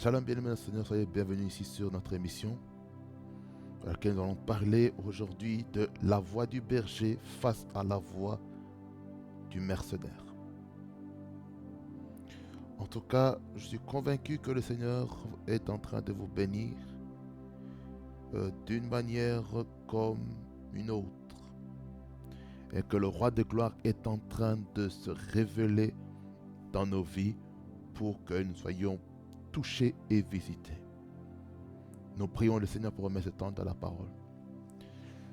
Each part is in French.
Shalom, bien-aimés, Seigneur, soyez bienvenus ici sur notre émission, dans laquelle nous allons parler aujourd'hui de la voix du berger face à la voix du mercenaire. En tout cas, je suis convaincu que le Seigneur est en train de vous bénir d'une manière comme une autre, et que le roi de gloire est en train de se révéler dans nos vies pour que nous soyons touchés et visités. Nous prions le Seigneur pour remettre ce temps dans la parole.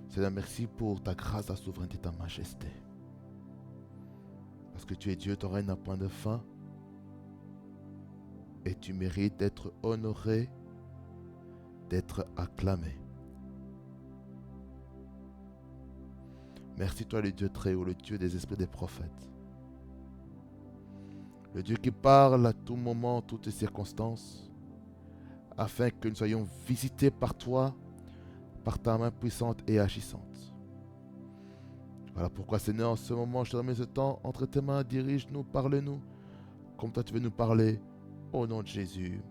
Seigneur, merci pour ta grâce, ta souveraineté, ta majesté. Parce que tu es Dieu, ton règne n'a point de fin. Et tu mérites d'être honoré, d'être acclamé. Merci toi le Dieu très haut, le Dieu des esprits des prophètes. Le Dieu qui parle à tout moment, en toutes circonstances, afin que nous soyons visités par toi, par ta main puissante et agissante. Voilà pourquoi, Seigneur, en ce moment, je te remets ce temps entre tes mains, dirige-nous, parle-nous, comme toi tu veux nous parler, au nom de Jésus.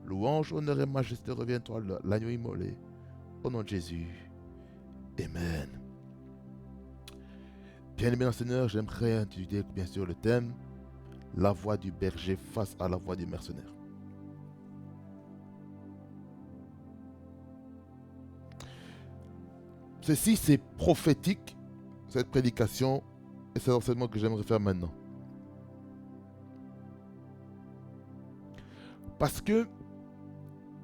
Louange, honneur et majesté reviennent toi, l'agneau immolé, au nom de Jésus. Amen. Bien-aimé dans le Seigneur, j'aimerais introduire bien sûr le thème, la voix du berger face à la voix du mercenaire. Ceci, c'est prophétique, cette prédication, et c'est l'enseignement que j'aimerais faire maintenant. Parce que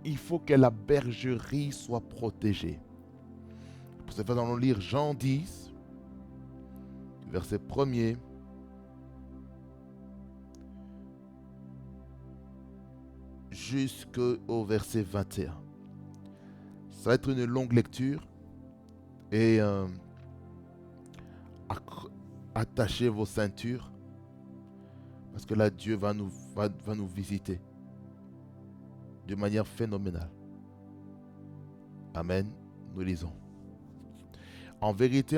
il faut que la bergerie soit protégée. Pour ce faire, nous allons lire Jean 10, verset 1er, jusqu'au verset 21. Ça va être une longue lecture. Et attachez vos ceintures, parce que là, Dieu va nous visiter de manière phénoménale. Amen. Nous lisons. En vérité,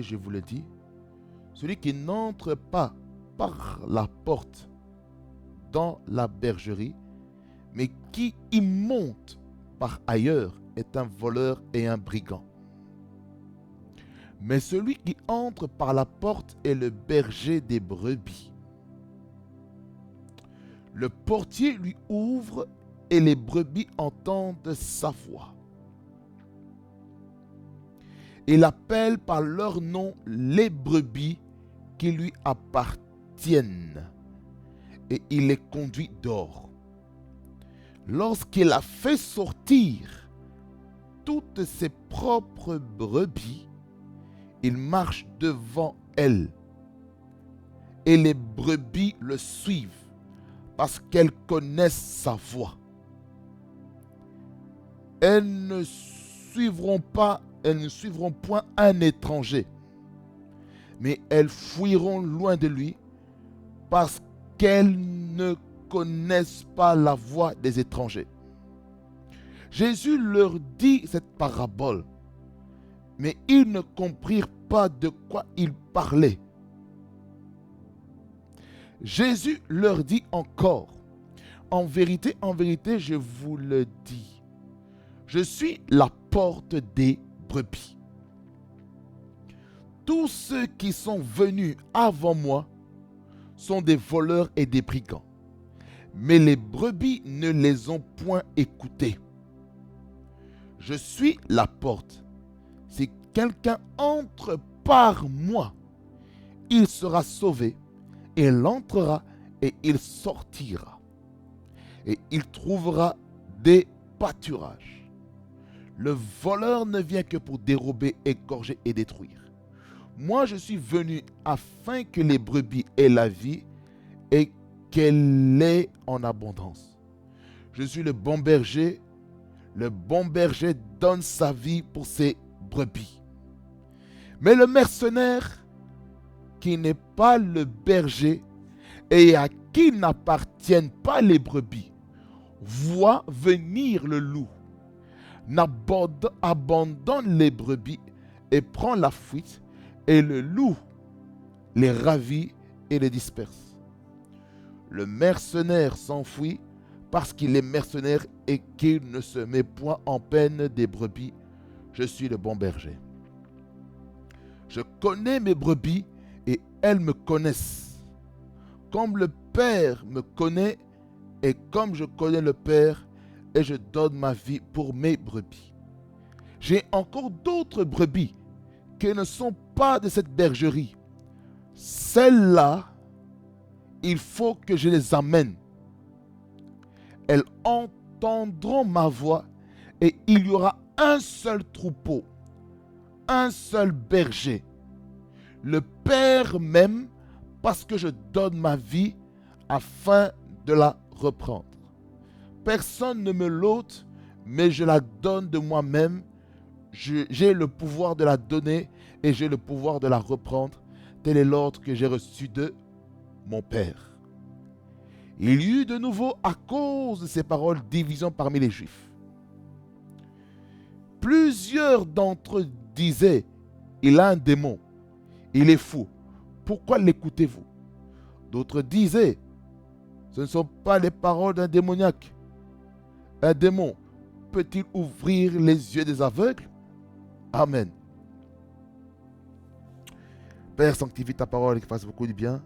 je vous le dis, celui qui n'entre pas par la porte dans la bergerie, mais qui y monte par ailleurs, est un voleur et un brigand. Mais celui qui entre par la porte est le berger des brebis. Le portier lui ouvre et les brebis entendent sa voix. Il appelle par leur nom les brebis qui lui appartiennent et il les conduit dehors. Lorsqu'il a fait sortir toutes ses propres brebis, il marche devant elles et les brebis le suivent parce qu'elles connaissent sa voix. Elles ne suivront point un étranger, mais elles fuiront loin de lui parce qu'elles ne connaissent pas la voix des étrangers. Jésus leur dit cette parabole, mais ils ne comprirent pas de quoi il parlait. Jésus leur dit encore, en vérité, je vous le dis, je suis la porte des brebis. Tous ceux qui sont venus avant moi sont des voleurs et des brigands, mais les brebis ne les ont point écoutés. Je suis la porte. Si quelqu'un entre par moi, il sera sauvé. Il entrera et il sortira. Et il trouvera des pâturages. Le voleur ne vient que pour dérober, égorger et détruire. Moi, je suis venu afin que les brebis aient la vie et qu'elle l'ait en abondance. Je suis le bon berger. Le bon berger donne sa vie pour ses brebis. Mais le mercenaire, qui n'est pas le berger et à qui n'appartiennent pas les brebis, voit venir le loup, abandonne les brebis et prend la fuite, et le loup les ravit et les disperse. Le mercenaire s'enfuit parce qu'il est mercenaire et qu'il ne se met point en peine des brebis. Je suis le bon berger. Je connais mes brebis et elles me connaissent. Comme le Père me connaît et comme je connais le Père, et je donne ma vie pour mes brebis. J'ai encore d'autres brebis qui ne sont pas de cette bergerie. Celles-là, il faut que je les amène. Elles entendront ma voix et il y aura un seul troupeau, un seul berger. Le Père m'aime parce que je donne ma vie afin de la reprendre. Personne ne me l'ôte, mais je la donne de moi-même. J'ai le pouvoir de la donner et j'ai le pouvoir de la reprendre. Tel est l'ordre que j'ai reçu de mon Père. Il y eut de nouveau, à cause de ces paroles, division parmi les Juifs. Plusieurs d'entre eux disaient, il a un démon, il est fou, pourquoi l'écoutez-vous? D'autres disaient, ce ne sont pas les paroles d'un démoniaque. Un démon peut-il ouvrir les yeux des aveugles? Amen. Père, sanctifie ta parole et qu'elle fasse beaucoup de bien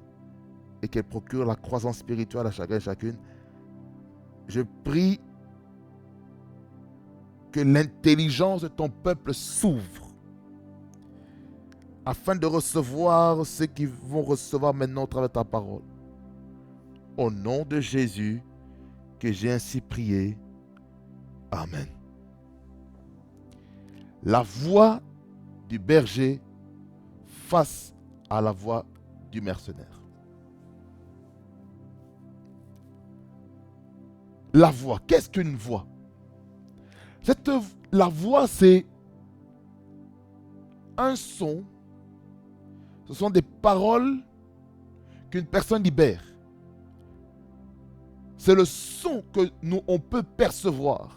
et qu'elle procure la croissance spirituelle à chacun et chacune. Je prie que l'intelligence de ton peuple s'ouvre afin de recevoir ce qu'ils vont recevoir maintenant au travers de ta parole. Au nom de Jésus, que j'ai ainsi prié. Amen. La voix du berger face à la voix du mercenaire. La voix, qu'est-ce qu'une voix? La voix, c'est un son. Ce sont des paroles qu'une personne libère. C'est le son que nous, on peut percevoir.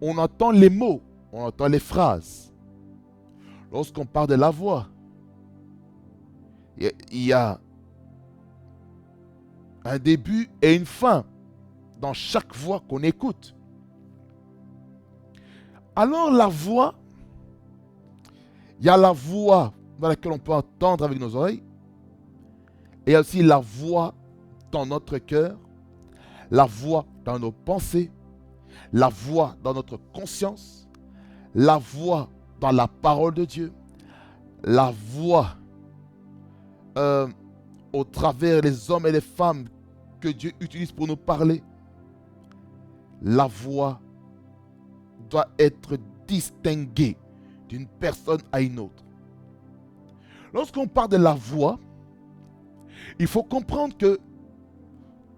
On entend les mots, on entend les phrases. Lorsqu'on parle de la voix, il y a un début et une fin dans chaque voix qu'on écoute. Alors la voix, il y a la voix dans laquelle on peut entendre avec nos oreilles, et il y a aussi la voix dans notre cœur, la voix dans nos pensées, la voix dans notre conscience, la voix dans la parole de Dieu, la voix au travers des hommes et des femmes que Dieu utilise pour nous parler. La voix doit être distinguée d'une personne à une autre. Lorsqu'on parle de la voix, il faut comprendre que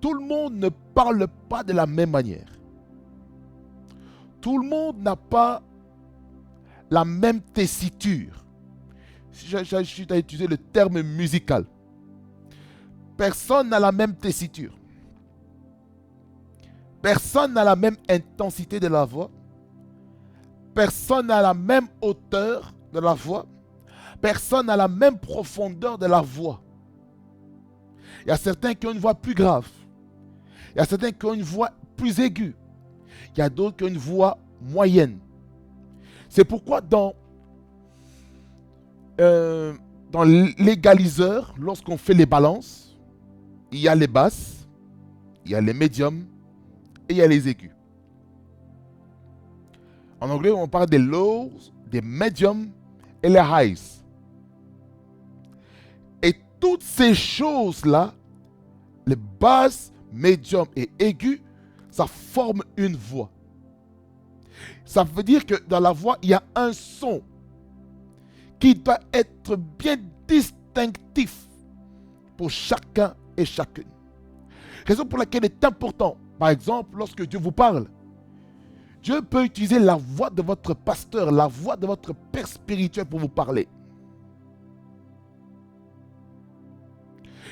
tout le monde ne parle pas de la même manière. Tout le monde n'a pas la même tessiture. Si je suis à utiliser le terme musical, personne n'a la même tessiture. Personne n'a la même intensité de la voix. Personne n'a la même hauteur de la voix. Personne n'a la même profondeur de la voix. Il y a certains qui ont une voix plus grave. Il y a certains qui ont une voix plus aiguë. Il y a d'autres qui ont une voix moyenne. C'est pourquoi dans l'égaliseur, lorsqu'on fait les balances, il y a les basses, il y a les médiums et il y a les aigus. En anglais, on parle des lows, des mediums et les highs. Et toutes ces choses-là, les basses, médiums et aigus, ça forme une voix. Ça veut dire que dans la voix, il y a un son qui doit être bien distinctif pour chacun et chacune. Raison pour laquelle il est important, par exemple, lorsque Dieu vous parle, Dieu peut utiliser la voix de votre pasteur, la voix de votre père spirituel pour vous parler.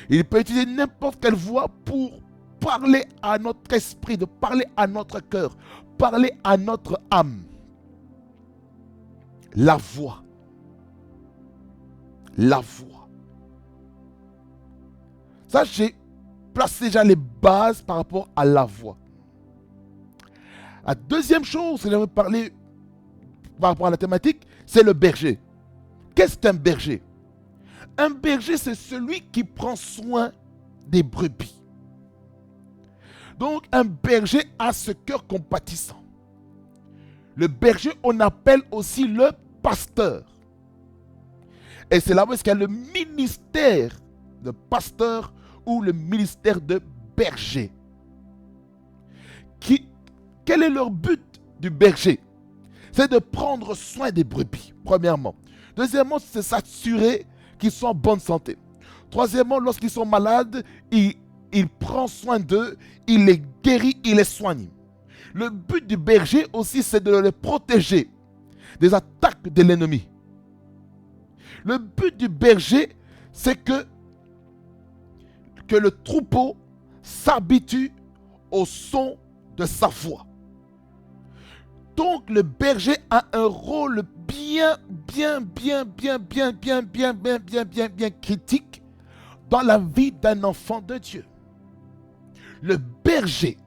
Il peut utiliser n'importe quelle voix pour parler à notre esprit, de parler à notre cœur, parler à notre âme. La voix. La voix. Sachez place déjà les bases par rapport à la voix. La deuxième chose que j'aimerais parler par rapport à la thématique, c'est le berger. Qu'est-ce qu'un berger? Un berger, c'est celui qui prend soin des brebis. Donc, un berger a ce cœur compatissant. Le berger, on appelle aussi le pasteur. Et c'est là où il y a le ministère de pasteur ou le ministère de berger. Quel est leur but du berger? C'est de prendre soin des brebis, premièrement. Deuxièmement, c'est s'assurer qu'ils sont en bonne santé. Troisièmement, lorsqu'ils sont malades, il prend soin d'eux, il les guérit, il les soigne. Le but du berger aussi, c'est de les protéger des attaques de l'ennemi. Le but du berger, c'est que le troupeau s'habitue au son de sa voix. Donc le berger a un rôle bien critique dans la vie d'un enfant de Dieu. Le berger,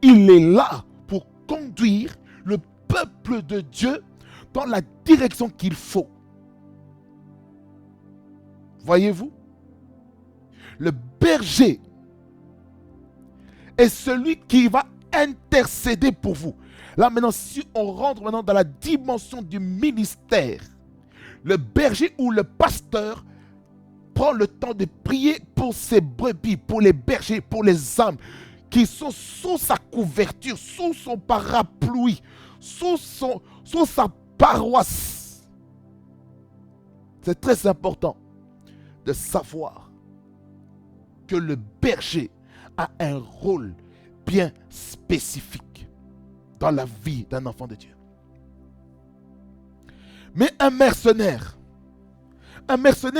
il est là pour conduire le peuple de Dieu dans la direction qu'il faut. Voyez-vous? Le berger est celui qui va intercéder pour vous. Là maintenant, si on rentre maintenant dans la dimension du ministère, le berger ou le pasteur prend le temps de prier pour ses brebis, pour les bergers, pour les âmes qui sont sous sa couverture, sous son parapluie, sous sa paroisse. C'est très important de savoir que le berger a un rôle bien spécifique dans la vie d'un enfant de Dieu. Mais un mercenaire,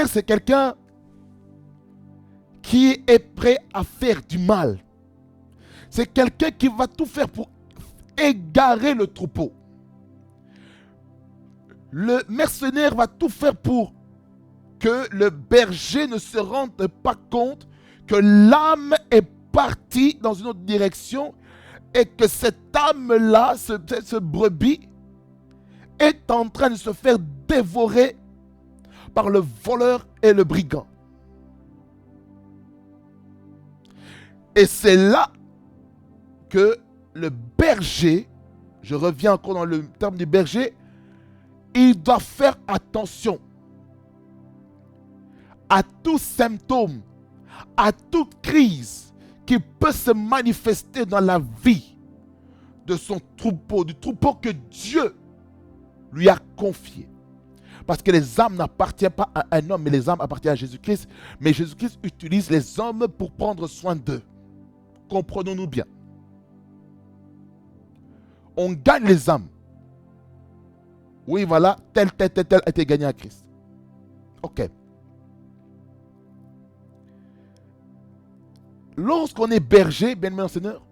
c'est quelqu'un qui est prêt à faire du mal. C'est quelqu'un qui va tout faire pour égarer le troupeau. Le mercenaire va tout faire pour que le berger ne se rende pas compte que l'âme est partie dans une autre direction et que cette âme-là, ce brebis, est en train de se faire dévorer par le voleur et le brigand. Et c'est là que le berger, je reviens encore dans le terme du berger, il doit faire attention à tout symptôme, à toute crise qui peut se manifester dans la vie de son troupeau, du troupeau que Dieu lui a confié. Parce que les âmes n'appartiennent pas à un homme, mais les âmes appartiennent à Jésus-Christ. Mais Jésus-Christ utilise les hommes pour prendre soin d'eux. Comprenons-nous bien. On gagne les âmes. Oui, voilà, tel a été gagné à Christ. Ok. Lorsqu'on est berger, bien-aimé Seigneur,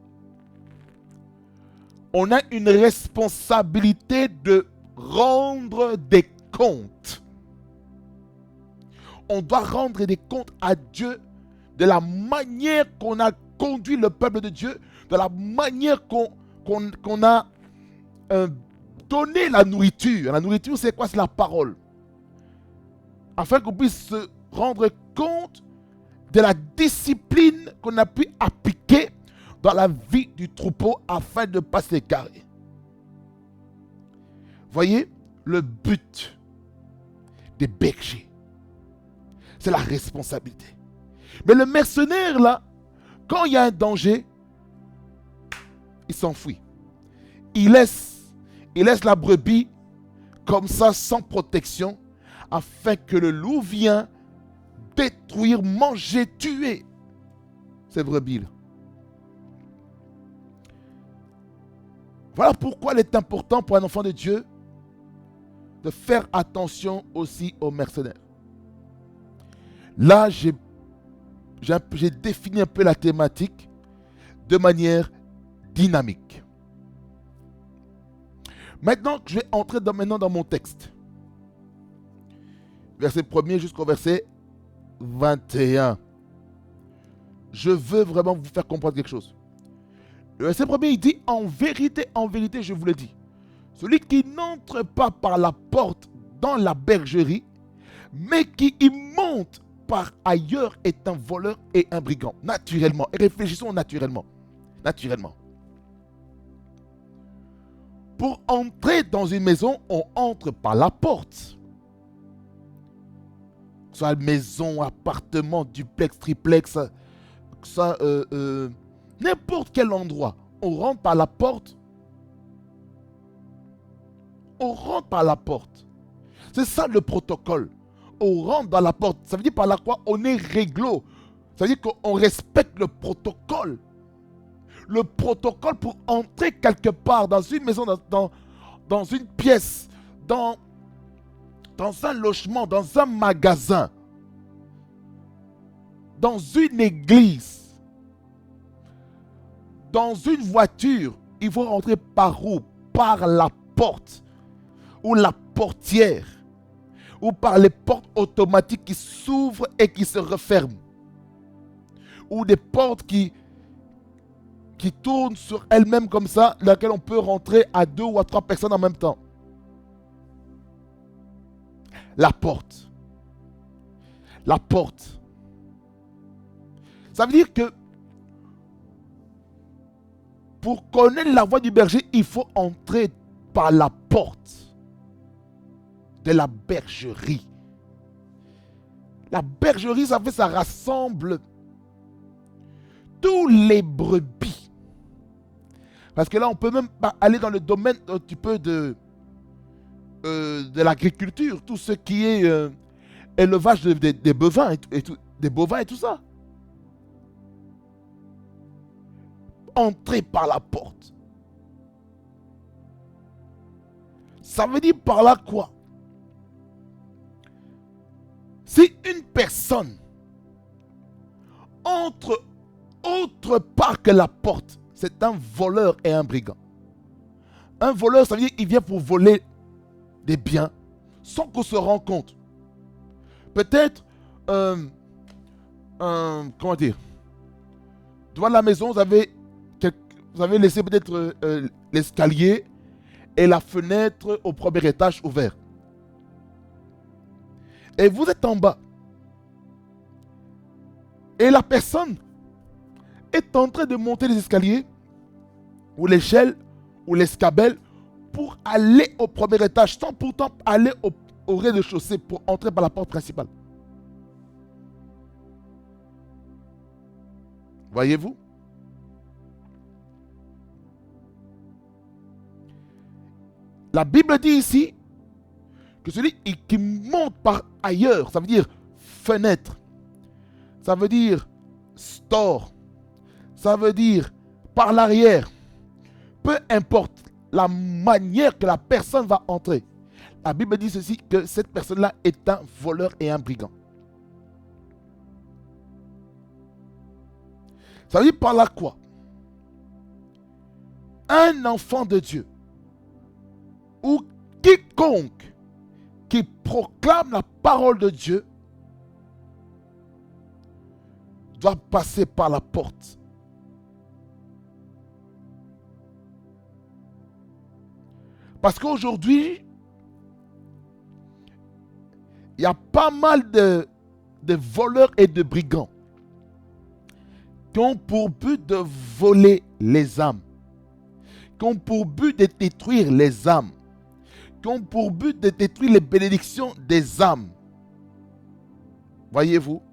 on a une responsabilité de rendre des comptes. On doit rendre des comptes à Dieu de la manière qu'on a conduit le peuple de Dieu, de la manière qu'on a donné la nourriture. La nourriture, c'est quoi? C'est la parole. Afin qu'on puisse se rendre compte de la discipline qu'on a pu appliquer dans la vie du troupeau afin de ne pas s'égarer. Voyez, le but des bergers, c'est la responsabilité. Mais le mercenaire, là, quand il y a un danger, il s'enfuit. Il laisse la brebis comme ça, sans protection, afin que le loup vienne détruire, manger, tuer ces brebis-là. Voilà pourquoi il est important pour un enfant de Dieu de faire attention aussi aux mercenaires. Là, j'ai défini un peu la thématique de manière dynamique. Maintenant, je vais entrer maintenant dans mon texte. Verset 1er jusqu'au verset 21. je veux vraiment vous faire comprendre quelque chose. Le verset premier, il dit, en vérité, je vous le dis, celui qui n'entre pas par la porte dans la bergerie, mais qui y monte par ailleurs est un voleur et un brigand. Naturellement. Et réfléchissons naturellement. Naturellement. Pour entrer dans une maison, on entre par la porte. Soit maison, appartement, duplex, triplex, ça, n'importe quel endroit. On rentre par la porte. On rentre par la porte. C'est ça le protocole. On rentre dans la porte. Ça veut dire par là quoi? On est réglo. Ça veut dire qu'on respecte le protocole. Le protocole pour entrer quelque part dans une maison, dans une pièce, dans un logement, dans un magasin, dans une église, dans une voiture, il faut rentrer par où? Par la porte ou la portière ou par les portes automatiques qui s'ouvrent et qui se referment ou des portes qui tournent sur elles-mêmes comme ça, dans laquelle on peut rentrer à 2 ou à 3 personnes en même temps. La porte. La porte. Ça veut dire que pour connaître la voie du berger, il faut entrer par la porte de la bergerie. La bergerie, ça rassemble tous les brebis. Parce que là, on peut même pas aller dans le domaine un petit peu de l'agriculture, tout ce qui est élevage des bovins et tout, des bovins et tout ça. Entrer par la porte. Ça veut dire par là quoi? Si une personne entre autre part que la porte, c'est un voleur et un brigand. Un voleur, ça veut dire qu'il vient pour voler des biens sans qu'on se rende compte. Peut-être, comment dire, devant la maison, vous avez laissé peut-être l'escalier et la fenêtre au premier étage ouvert. Et vous êtes en bas. Et la personne est en train de monter les escaliers ou l'échelle ou l'escabelle pour aller au premier étage sans pourtant aller au rez-de-chaussée pour entrer par la porte principale. Voyez-vous? La Bible dit ici que celui qui monte par ailleurs, ça veut dire fenêtre, ça veut dire store, ça veut dire par l'arrière, peu importe la manière que la personne va entrer. La Bible dit ceci, que cette personne-là est un voleur et un brigand. Ça veut dire par là quoi? Un enfant de Dieu ou quiconque qui proclame la parole de Dieu doit passer par la porte. Parce qu'aujourd'hui, il y a pas mal de voleurs et de brigands qui ont pour but de voler les âmes, qui ont pour but de détruire les âmes, qui ont pour but de détruire les bénédictions des âmes. Voyez-vous?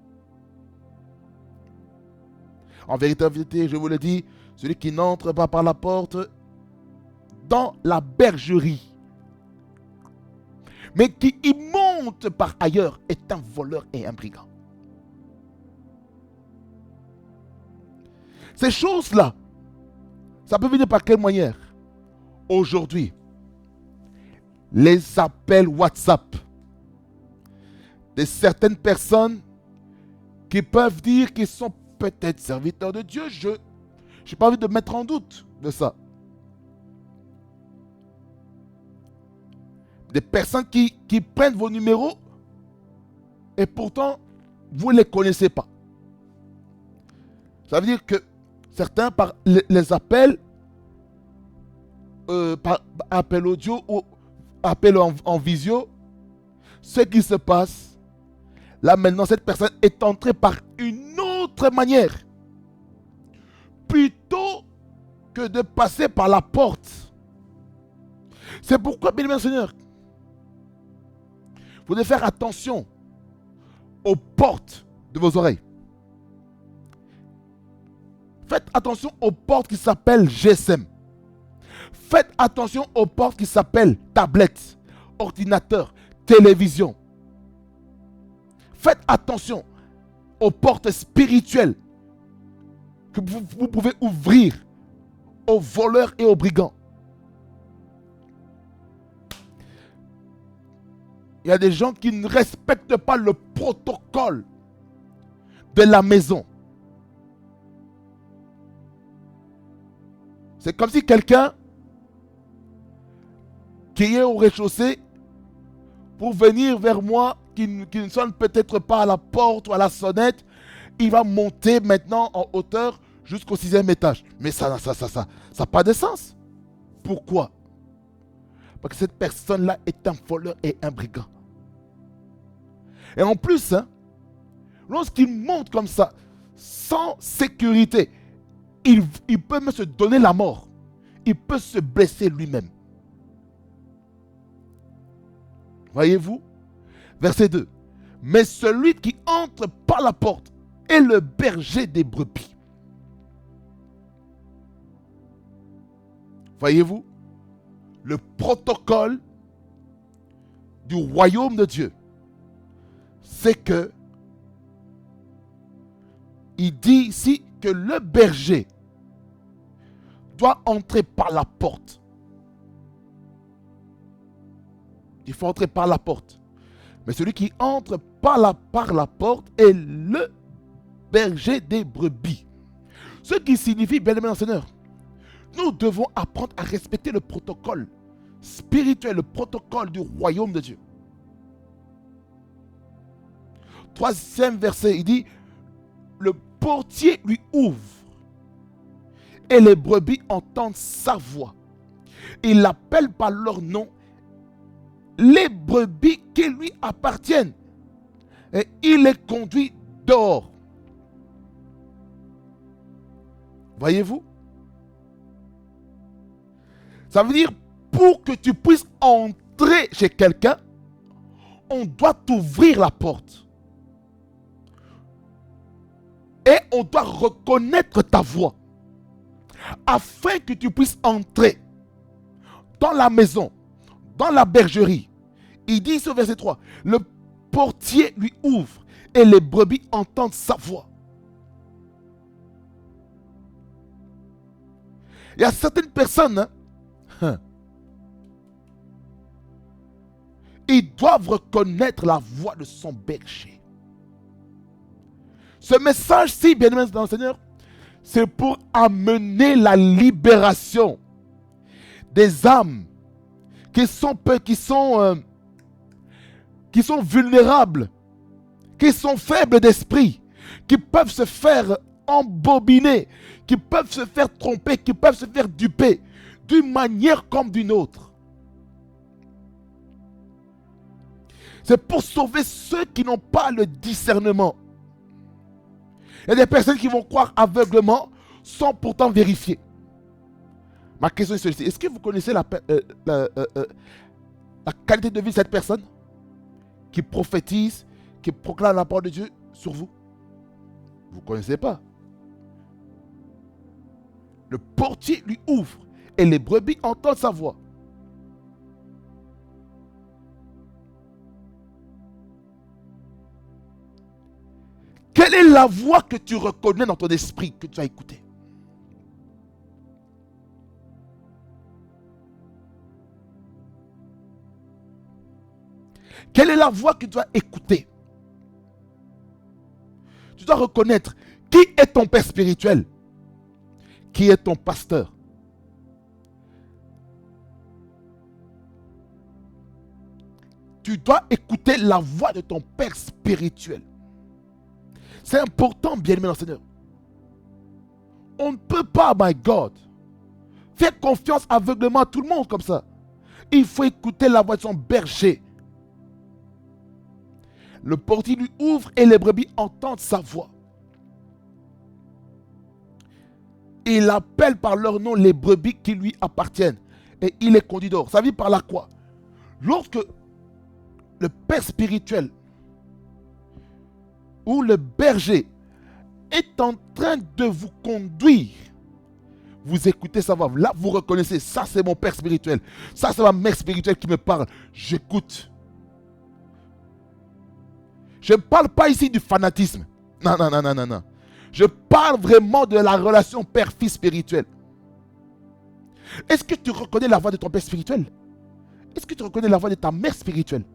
En vérité, je vous le dis, celui qui n'entre pas par la porte dans la bergerie, mais qui y monte par ailleurs, est un voleur et un brigand. Ces choses-là, ça peut venir par quelle manière? Aujourd'hui, les appels WhatsApp de certaines personnes qui peuvent dire qu'ils sont peut-être serviteurs de Dieu. Je n'ai pas envie de mettre en doute de ça. Des personnes qui prennent vos numéros et pourtant vous ne les connaissez pas. Ça veut dire que certains les appels, par appel audio ou appel en visio, ce qui se passe, là maintenant cette personne est entrée par une autre manière. Plutôt que de passer par la porte. C'est pourquoi, bien-aimé Seigneur, vous devez faire attention aux portes de vos oreilles. Faites attention aux portes qui s'appellent GSM. Faites attention aux portes qui s'appellent tablettes, ordinateurs, télévision. Faites attention aux portes spirituelles que vous pouvez ouvrir aux voleurs et aux brigands. Il y a des gens qui ne respectent pas le protocole de la maison. C'est comme si quelqu'un qui est au rez-de-chaussée pour venir vers moi, qui ne sonne peut-être pas à la porte ou à la sonnette, il va monter maintenant en hauteur jusqu'au 6e étage. Mais ça n'a pas de sens. Pourquoi? Parce que cette personne-là est un voleur et un brigand. Et en plus, lorsqu'il monte comme ça, sans sécurité, il peut même se donner la mort. Il peut se blesser lui-même. Voyez-vous? Verset 2. Mais celui qui entre par la porte est le berger des brebis. Voyez-vous? Le protocole du royaume de Dieu, c'est que il dit ici que le berger doit entrer par la porte. Il faut entrer par la porte. Mais celui qui entre par la porte est le berger des brebis. Ce qui signifie, bien-aimés dans le Seigneur, nous devons apprendre à respecter le protocole spirituel, le protocole du royaume de Dieu. 3e verset, il dit, le portier lui ouvre et les brebis entendent sa voix. Il l'appelle par leur nom, les brebis qui lui appartiennent, et il les conduit dehors. Voyez-vous? Ça veut dire, pour que tu puisses entrer chez quelqu'un, on doit t'ouvrir la porte. Et on doit reconnaître ta voix. Afin que tu puisses entrer dans la maison, dans la bergerie. Il dit ce verset 3, le portier lui ouvre et les brebis entendent sa voix. Il y a certaines personnes, ils doivent reconnaître la voix de son berger. Ce message-ci, bien-aimés dans le Seigneur, c'est pour amener la libération des âmes qui sont vulnérables, qui sont faibles d'esprit, qui peuvent se faire embobiner, qui peuvent se faire tromper, qui peuvent se faire duper d'une manière comme d'une autre. C'est pour sauver ceux qui n'ont pas le discernement. Il y a des personnes qui vont croire aveuglement sans pourtant vérifier. Ma question est celle-ci. Est-ce que vous connaissez la qualité de vie de cette personne qui prophétise, qui proclame la parole de Dieu sur vous? Vous ne connaissez pas. Le portier lui ouvre et les brebis entendent sa voix. Quelle est la voix que tu reconnais dans ton esprit, que tu as écoutée? Quelle est la voix que tu dois écouter? Tu dois reconnaître qui est ton père spirituel, qui est ton pasteur. Tu dois écouter la voix de ton père spirituel. C'est important, bien-aimé dans le Seigneur. On ne peut pas, my God, faire confiance aveuglément à tout le monde comme ça. Il faut écouter la voix de son berger. Le portier lui ouvre et les brebis entendent sa voix. Il appelle par leur nom les brebis qui lui appartiennent. Et il les conduit dehors. Ça veut dire par là quoi? Lorsque le père spirituel ou le berger est en train de vous conduire, vous écoutez sa voix. Là, vous reconnaissez, ça c'est mon père spirituel. Ça c'est ma mère spirituelle qui me parle. J'écoute. Je ne parle pas ici du fanatisme. Non, non, non, non, non, non. Je parle vraiment de la relation père-fils spirituelle. Est-ce que tu reconnais la voix de ton père spirituel? Est-ce que tu reconnais la voix de ta mère spirituelle?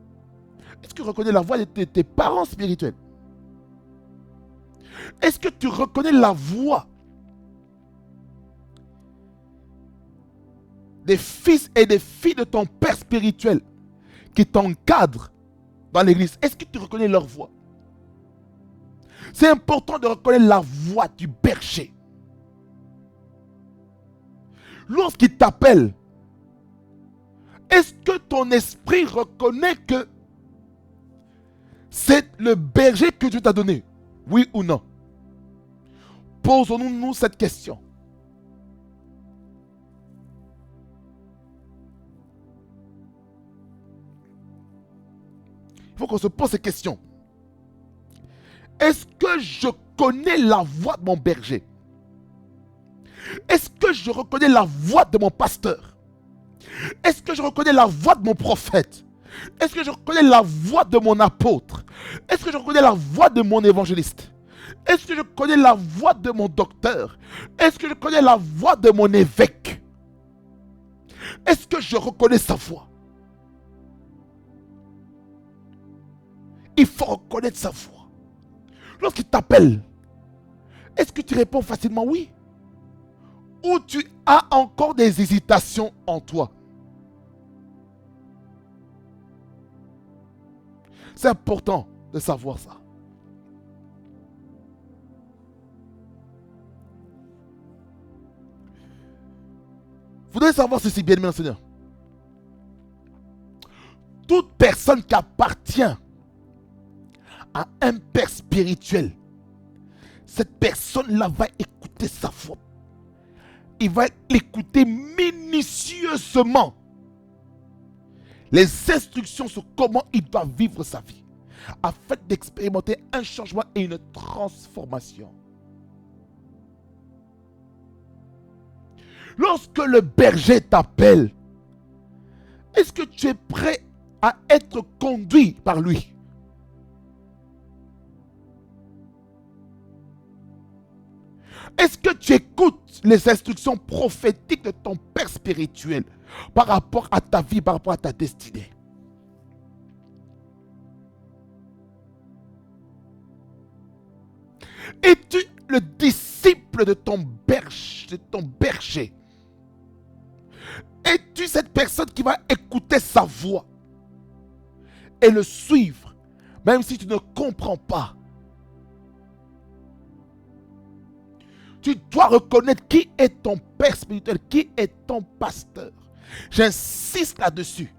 Est-ce que tu reconnais la voix de tes parents spirituels? Est-ce que tu reconnais la voix des fils et des filles de ton père spirituel qui t'encadrent dans l'église? Est-ce que tu reconnais leur voix? C'est important de reconnaître la voix du berger. Lorsqu'il t'appelle, est-ce que ton esprit reconnaît que c'est le berger que Dieu t'a donné? Oui ou non? Posons-nous cette question. Il faut qu'on se pose ces questions. Est-ce que je connais la voix de mon berger? Est-ce que je reconnais la voix de mon pasteur? Est-ce que je reconnais la voix de mon prophète? Est-ce que je reconnais la voix de mon apôtre? Est-ce que je reconnais la voix de mon évangéliste? Est-ce que je connais la voix de mon docteur? Est-ce que je connais la voix de mon évêque? Est-ce que je reconnais sa voix? Il faut reconnaître sa voix. Lorsqu'il t'appelle, est-ce que tu réponds facilement oui? Ou tu as encore des hésitations en toi? C'est important de savoir ça. Vous devez savoir ceci, bien aimé Seigneur. Toute personne qui appartient à un père spirituel, cette personne-là va écouter sa voix. Il va l'écouter minutieusement. Les instructions sur comment il doit vivre sa vie, afin d'expérimenter un changement et une transformation. Lorsque le berger t'appelle, est-ce que tu es prêt à être conduit par lui? Est-ce que tu écoutes les instructions prophétiques de ton père spirituel par rapport à ta vie, par rapport à ta destinée? Es-tu le disciple de ton berger? Es-tu cette personne qui va écouter sa voix et le suivre, même si tu ne comprends pas? Tu dois reconnaître qui est ton père spirituel, qui est ton pasteur. J'insiste là-dessus.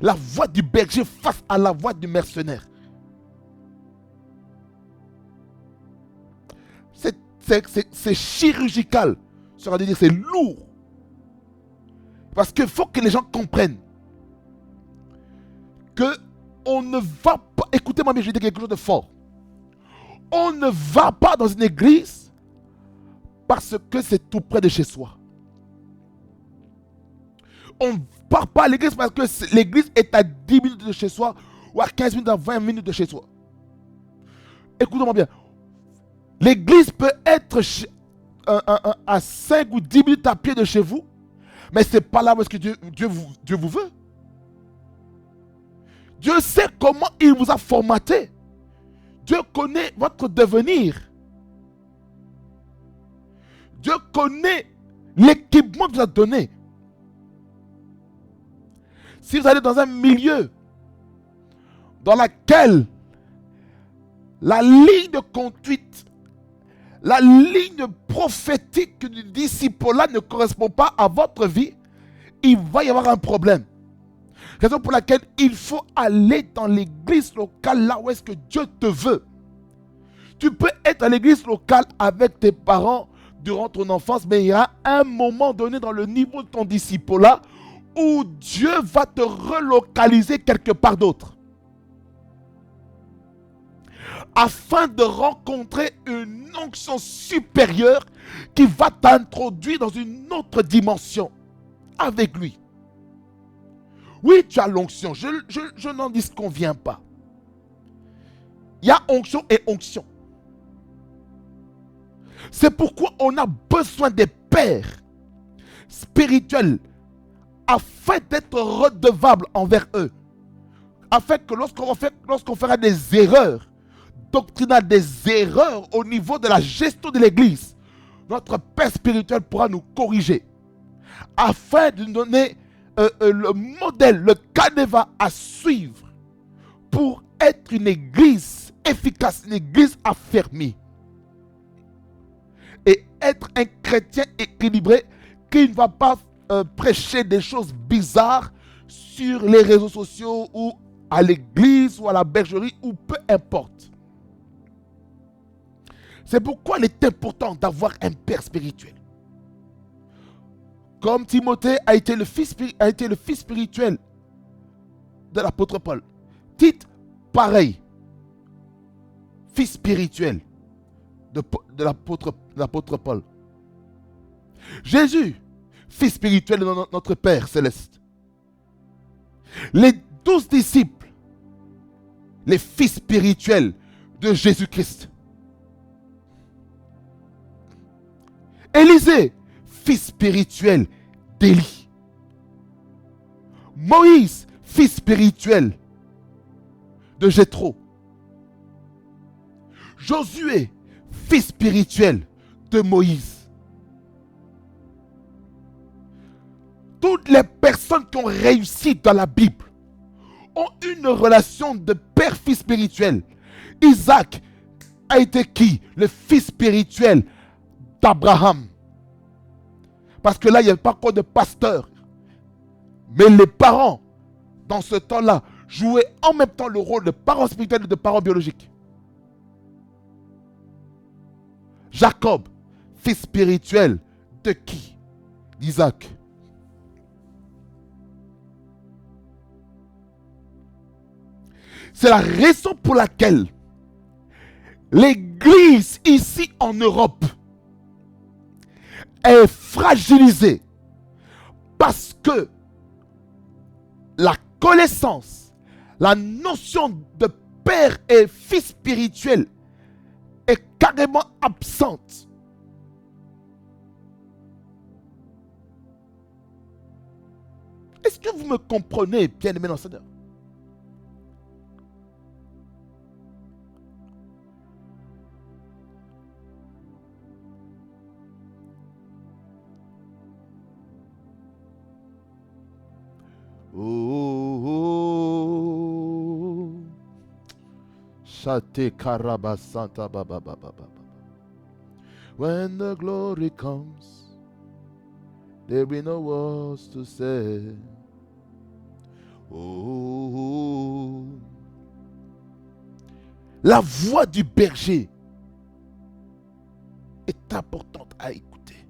La voix du berger face à la voix du mercenaire. C'est chirurgical. Ça veut dire c'est lourd. Parce qu'il faut que les gens comprennent que on ne va pas... Écoutez-moi bien, je vais dire quelque chose de fort. On ne va pas dans une église parce que c'est tout près de chez soi. On ne part pas à l'église parce que l'église est à 10 minutes de chez soi ou à 15 minutes, à 20 minutes de chez soi. Écoutez-moi bien. L'église peut être à 5 ou 10 minutes à pied de chez vous, mais ce n'est pas là où est-ce que Dieu vous veut. Dieu sait comment il vous a formaté. Dieu connaît votre devenir. Dieu connaît l'équipement qu'il vous a donné. Si vous allez dans un milieu dans lequel la ligne de conduite la ligne prophétique du disciple-là ne correspond pas à votre vie, il va y avoir un problème. Raison pour laquelle il faut aller dans l'église locale, là où est-ce que Dieu te veut. Tu peux être à l'église locale avec tes parents durant ton enfance, mais il y a un moment donné dans le niveau de ton disciple-là où Dieu va te relocaliser quelque part d'autre, afin de rencontrer une onction supérieure qui va t'introduire dans une autre dimension avec lui. Oui, tu as l'onction, je n'en disconviens pas. Il y a onction et onction. C'est pourquoi on a besoin des pères spirituels afin d'être redevable envers eux. Afin que lorsqu'on fera des erreurs doctrinales, des erreurs au niveau de la gestion de l'église, notre père spirituel pourra nous corriger. Afin de nous donner le modèle, le canevas à suivre pour être une église efficace, une église affermie. Et être un chrétien équilibré qui ne va pas prêcher des choses bizarres sur les réseaux sociaux ou à l'église ou à la bergerie ou peu importe. C'est pourquoi il est important d'avoir un père spirituel. Comme Timothée a été le fils spirituel de l'apôtre Paul. Tite, pareil, fils spirituel de l'apôtre Paul. Jésus, fils spirituel de notre Père céleste. Les 12 disciples, les fils spirituels de Jésus-Christ. Élisée, fils spirituel d'Élie. Moïse, fils spirituel de Jéthro. Josué, fils spirituel de Moïse. Toutes les personnes qui ont réussi dans la Bible ont une relation de père-fils spirituel. Isaac a été qui? Le fils spirituel d'Abraham. Parce que là, il n'y a pas encore de pasteur. Mais les parents, dans ce temps-là, jouaient en même temps le rôle de parents spirituels et de parents biologiques. Jacob, fils spirituel de qui? D'Isaac. C'est la raison pour laquelle l'Église ici en Europe est fragilisée. Parce que la connaissance, la notion de père et fils spirituel est carrément absente. Est-ce que vous me comprenez, bien-aimés dans le Seigneur? Oh, Shate Karaba Santa Baba Baba. When the glory comes, there will be no words to say. Oh, la voix du berger est importante à écouter.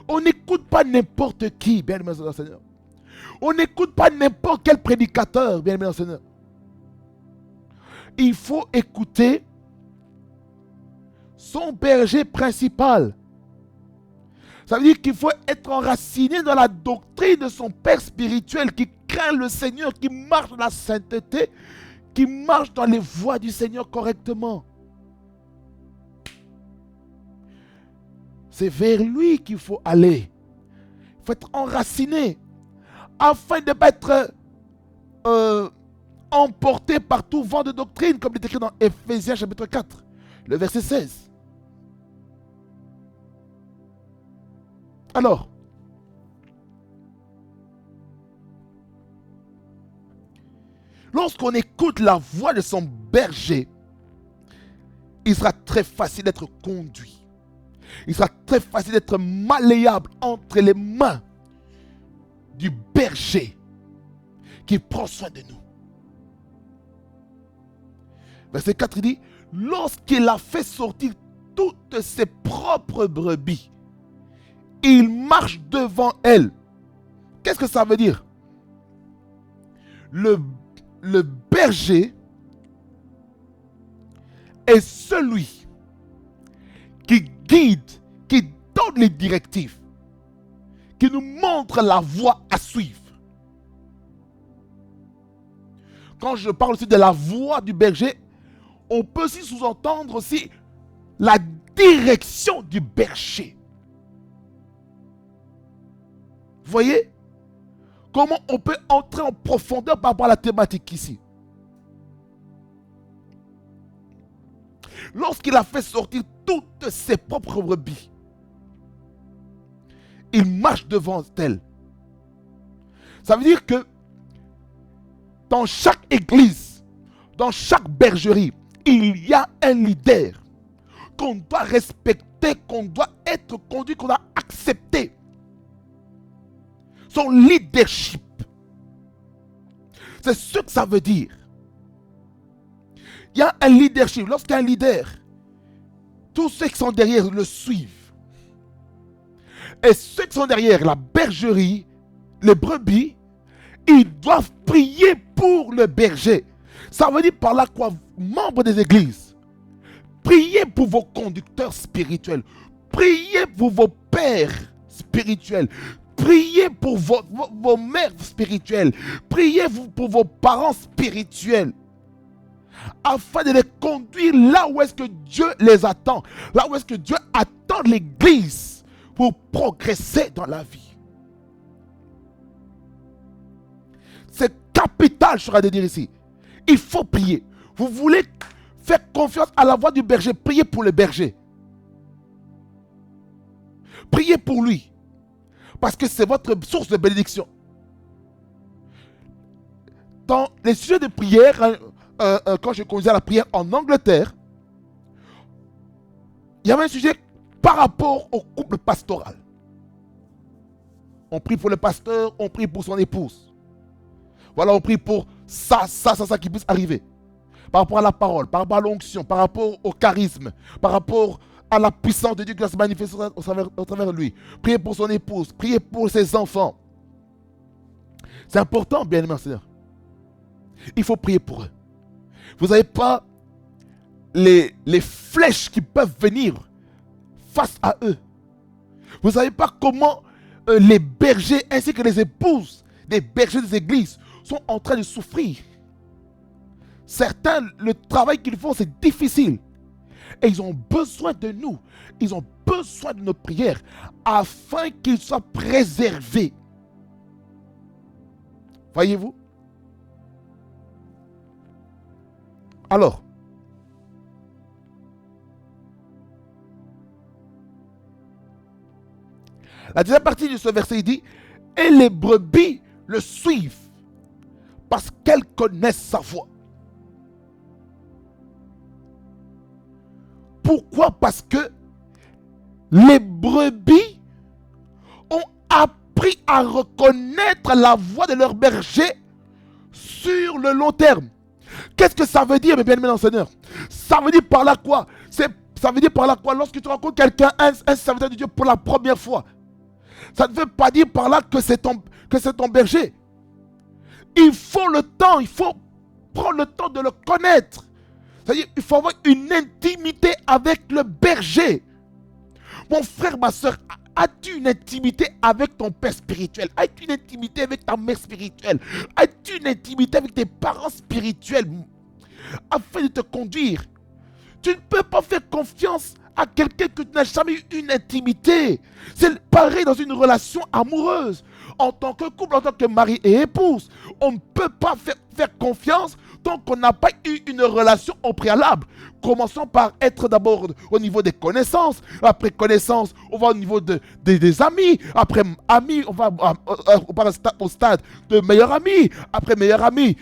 On n'écoute pas n'importe qui, bien aimé dans le Seigneur. On n'écoute pas n'importe quel prédicateur, bien aimé dans le Seigneur. Il faut écouter son berger principal. Ça veut dire qu'il faut être enraciné dans la doctrine de son père spirituel qui craint le Seigneur, qui marche dans la sainteté, qui marche dans les voies du Seigneur correctement. C'est vers lui qu'il faut aller. Il faut être enraciné afin de ne pas être emporté par tout vent de doctrine, comme il est écrit dans Ephésiens chapitre 4, le verset 16. Alors, lorsqu'on écoute la voix de son berger, il sera très facile d'être conduit. Il sera très facile d'être malléable entre les mains du berger qui prend soin de nous. Verset 4, il dit, lorsqu'il a fait sortir toutes ses propres brebis, il marche devant elles. Qu'est-ce que ça veut dire? Le berger est celui qui guide, qui donne les directives, qui nous montre la voie à suivre. Quand je parle aussi de la voie du berger, on peut aussi sous-entendre aussi la direction du berger. Vous voyez comment on peut entrer en profondeur par rapport à la thématique ici. Lorsqu'il a fait sortir toutes ses propres brebis, il marche devant elles. Ça veut dire que dans chaque église, dans chaque bergerie, il y a un leader qu'on doit respecter, qu'on doit être conduit, qu'on doit accepter. Son leadership. C'est ce que ça veut dire. Il y a un leadership. Lorsqu'il y a un leader, tous ceux qui sont derrière le suivent. Et ceux qui sont derrière la bergerie, les brebis, ils doivent prier pour le berger. Ça veut dire par là quoi, membres des églises, priez pour vos conducteurs spirituels, priez pour vos pères spirituels, priez pour vos mères spirituelles, priez pour vos parents spirituels, afin de les conduire là où est-ce que Dieu les attend, là où est-ce que Dieu attend l'église pour progresser dans la vie. C'est capital, je serais de dire ici. Il faut prier. Vous voulez faire confiance à la voix du berger, priez pour le berger. Priez pour lui. Parce que c'est votre source de bénédiction. Dans les sujets de prière, quand je conduisais la prière en Angleterre, il y avait un sujet par rapport au couple pastoral. On prie pour le pasteur, on prie pour son épouse. Voilà, on prie pour ça qui puisse arriver. Par rapport à la parole, par rapport à l'onction, par rapport au charisme, par rapport à la puissance de Dieu qui va se manifester au travers de lui. Priez pour son épouse, priez pour ses enfants. C'est important, bien-aimés Seigneur. Il faut prier pour eux. Vous n'avez pas les flèches qui peuvent venir face à eux. Vous ne savez pas comment les bergers ainsi que les épouses des bergers des églises sont en train de souffrir. Certains, le travail qu'ils font, c'est difficile. Et ils ont besoin de nous. Ils ont besoin de nos prières afin qu'ils soient préservés. Voyez-vous? Alors, la deuxième partie de ce verset, il dit, et les brebis le suivent parce qu'elles connaissent sa voix. Pourquoi? Parce que les brebis ont appris à reconnaître la voix de leur berger sur le long terme. Qu'est-ce que ça veut dire, mes bien-aimés Seigneur? Ça veut dire par là quoi? Ça veut dire par là quoi? Lorsque tu rencontres quelqu'un, un serviteur de Dieu pour la première fois, ça ne veut pas dire par là que c'est ton berger. Il faut le temps, il faut prendre le temps de le connaître. C'est-à-dire, il faut avoir une intimité avec le berger. Mon frère, ma soeur, as-tu une intimité avec ton père spirituel? As-tu une intimité avec ta mère spirituelle? As-tu une intimité avec tes parents spirituels afin de te conduire? Tu ne peux pas faire confiance à quelqu'un que tu n'as jamais eu une intimité. C'est pareil dans une relation amoureuse. En tant que couple, en tant que mari et épouse, on ne peut pas faire confiance tant qu'on n'a pas eu une relation au préalable. Commençons par être d'abord au niveau des connaissances. Après connaissances, on va au niveau des amis. Après amis, on va au stade de meilleur ami. Après meilleur ami,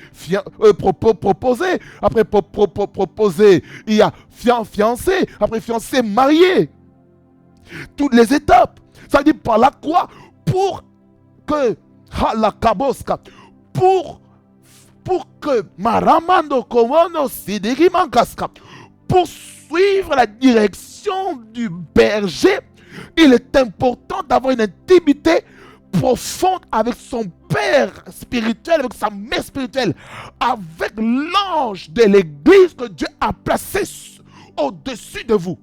proposé. Après proposé, il y a fiancé. Après fiancé, marié. Toutes les étapes. Ça veut dire par là quoi? Pour que la kaboska, pour que Maramando Komono Sidiki Mankaska, pour suivre la direction du berger, il est important d'avoir une intimité profonde avec son père spirituel, avec sa mère spirituelle, avec l'ange de l'église que Dieu a placé au-dessus de vous.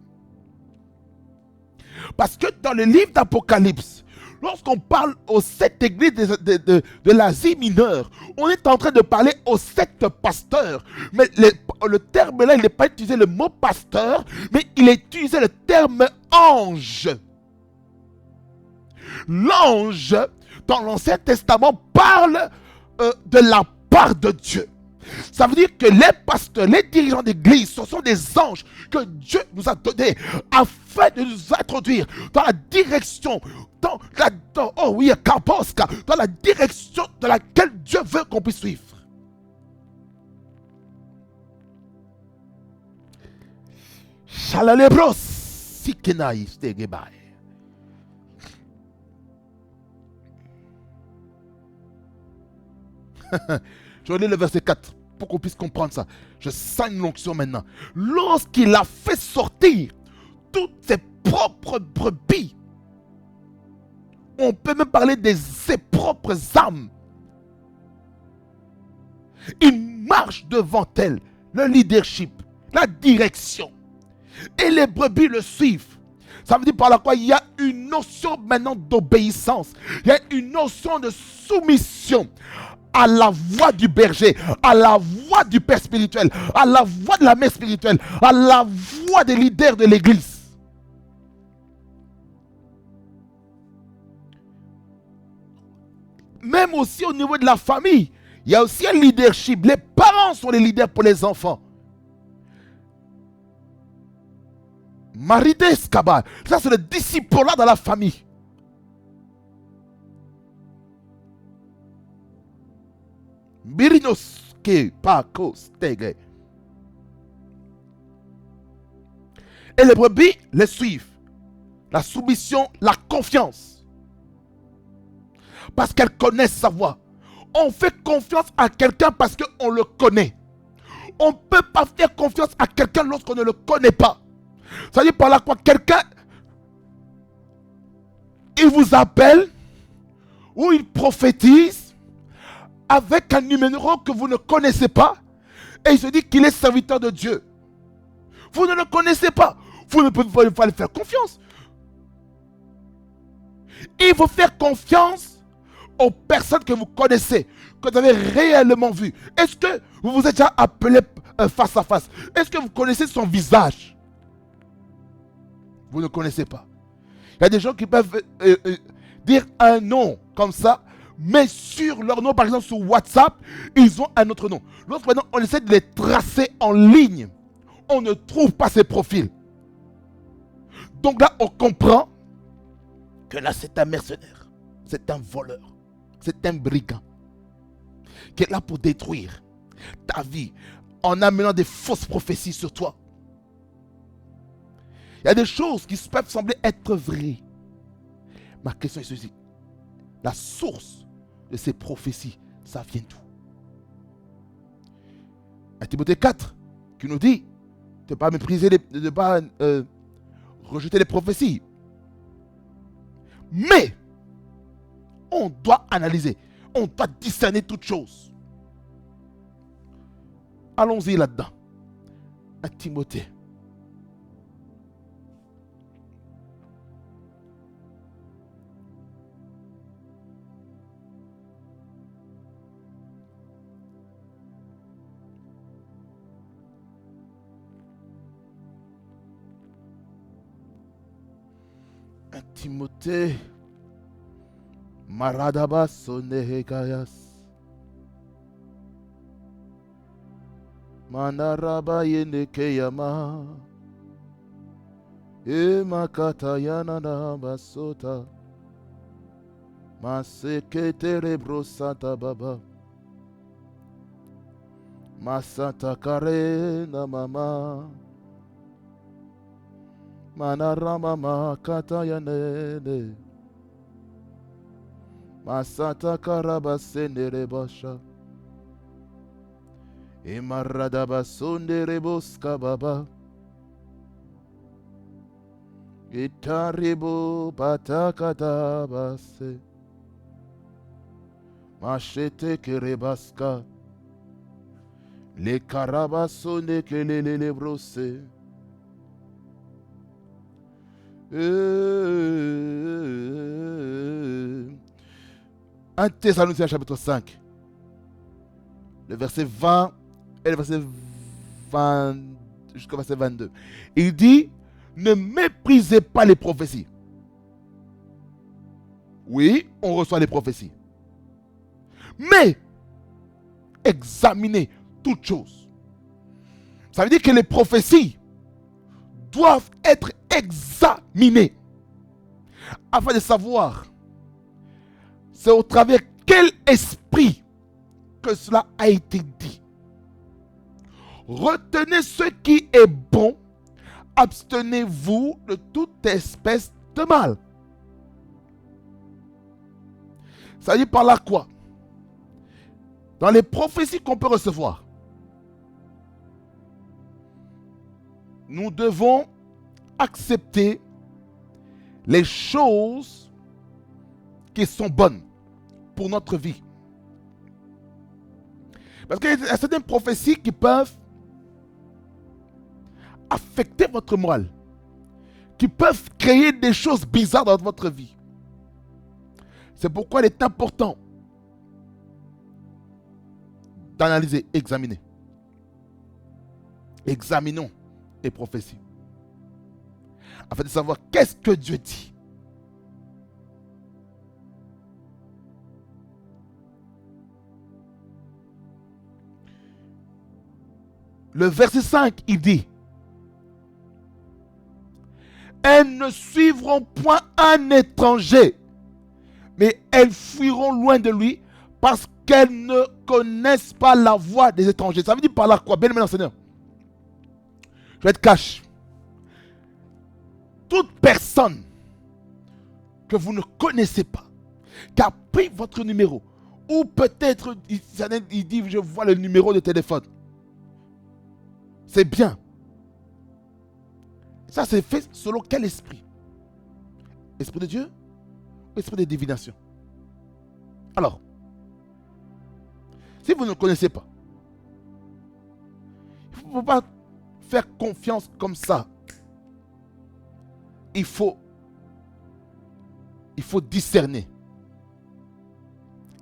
Parce que dans le livre d'Apocalypse, lorsqu'on parle aux 7 églises de l'Asie mineure, on est en train de parler aux 7 pasteurs. Mais le terme là, il n'est pas utilisé le mot pasteur, mais il est utilisé le terme ange. L'ange, dans l'Ancien Testament, parle de la part de Dieu. Ça veut dire que les pasteurs, les dirigeants d'église, ce sont des anges que Dieu nous a donnés afin de nous introduire dans la direction, dans la direction dans laquelle Dieu veut qu'on puisse suivre. Shalalebros sikenai stegebai. Je lis le verset 4 pour qu'on puisse comprendre ça. Je sens une onction maintenant. Lorsqu'il a fait sortir toutes ses propres brebis, on peut même parler de ses propres âmes. Il marche devant elle, le leadership, la direction. Et les brebis le suivent. Ça veut dire par là quoi? Il y a une notion maintenant d'obéissance. Il y a une notion de soumission à la voix du berger, à la voix du père spirituel, à la voix de la mère spirituelle, à la voix des leaders de l'église. Même aussi au niveau de la famille, il y a aussi un leadership. Les parents sont les leaders pour les enfants. Marides Kabal, ça c'est le disciple-là dans la famille. Et les brebis les suivent. La soumission, la confiance. Parce qu'elles connaissent sa voix. On fait confiance à quelqu'un parce qu'on le connaît. On ne peut pas faire confiance à quelqu'un lorsqu'on ne le connaît pas. Ça veut dire par là quoi? Quelqu'un, il vous appelle ou il prophétise avec un numéro que vous ne connaissez pas et il se dit qu'il est serviteur de Dieu. Vous ne le connaissez pas. Vous ne pouvez pas lui faire confiance. Il faut faire confiance aux personnes que vous connaissez, que vous avez réellement vues. Est-ce que vous vous êtes déjà appelé face à face? Est-ce que vous connaissez son visage? Vous ne connaissez pas. Il y a des gens qui peuvent dire un nom comme ça, mais sur leur nom, par exemple sur WhatsApp, ils ont un autre nom. Lorsque maintenant on essaie de les tracer en ligne, on ne trouve pas ces profils. Donc là, on comprend que là, c'est un mercenaire, c'est un voleur, c'est un brigand qui est là pour détruire ta vie en amenant des fausses prophéties sur toi. Il y a des choses qui peuvent sembler être vraies. Ma question est ceci. La source de ces prophéties, ça vient d'où? À Timothée 4, qui nous dit de ne pas mépriser, de ne pas rejeter les prophéties. Mais, on doit analyser, on doit discerner toutes choses. Allons-y là-dedans. À Timothée. Timothée, Maradaba Sonehekayas. Manaraba yende keyama. E makata yanana basota. Masekete brosata baba. Masata kare na mama. Manarama makata yanene. Masata karaba sendere basha. E maradaba sondere boska baba. Itaribo patakata base. Machete kerebaska. Le karabasone kelele brose. 1 Thessaloniciens chapitre 5, le verset 20 et le verset 20 jusqu'au verset 22. Il dit, ne méprisez pas les prophéties. Oui, on reçoit les prophéties. Mais, examinez toutes choses. Ça veut dire que les prophéties doivent être examinées afin de savoir c'est au travers quel esprit que cela a été dit. Retenez ce qui est bon, abstenez-vous de toute espèce de mal. Ça veut dire par là quoi? Dans les prophéties qu'on peut recevoir, nous devons accepter les choses qui sont bonnes pour notre vie. Parce qu'il y a certaines prophéties qui peuvent affecter votre morale, qui peuvent créer des choses bizarres dans votre vie. C'est pourquoi il est important d'analyser, examiner. Examinons les prophéties afin de savoir qu'est-ce que Dieu dit. Le verset 5, il dit, elles ne suivront point un étranger, mais elles fuiront loin de lui parce qu'elles ne connaissent pas la voix des étrangers. Ça veut dire par là quoi? Bien aimé dans le Seigneur, je vais être cash. Toute personne que vous ne connaissez pas, qui a pris votre numéro, ou peut-être il dit je vois le numéro de téléphone, c'est bien. Ça c'est fait selon quel esprit? Esprit de Dieu ou esprit de divination? Alors, si vous ne connaissez pas, il ne faut pas faire confiance comme ça. Il faut discerner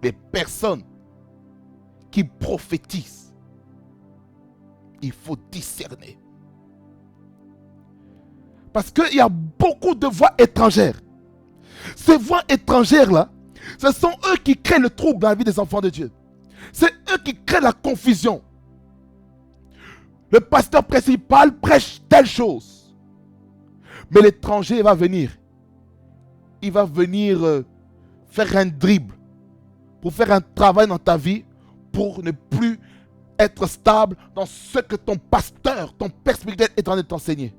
les personnes qui prophétisent. Il faut discerner. Parce qu'il y a beaucoup de voix étrangères. Ces voix étrangères-là, ce sont eux qui créent le trouble dans la vie des enfants de Dieu. C'est eux qui créent la confusion. Le pasteur principal prêche telle chose. Mais l'étranger va venir. Il va venir faire un dribble pour faire un travail dans ta vie pour ne plus être stable dans ce que ton pasteur, ton père spirituel est en train de t'enseigner.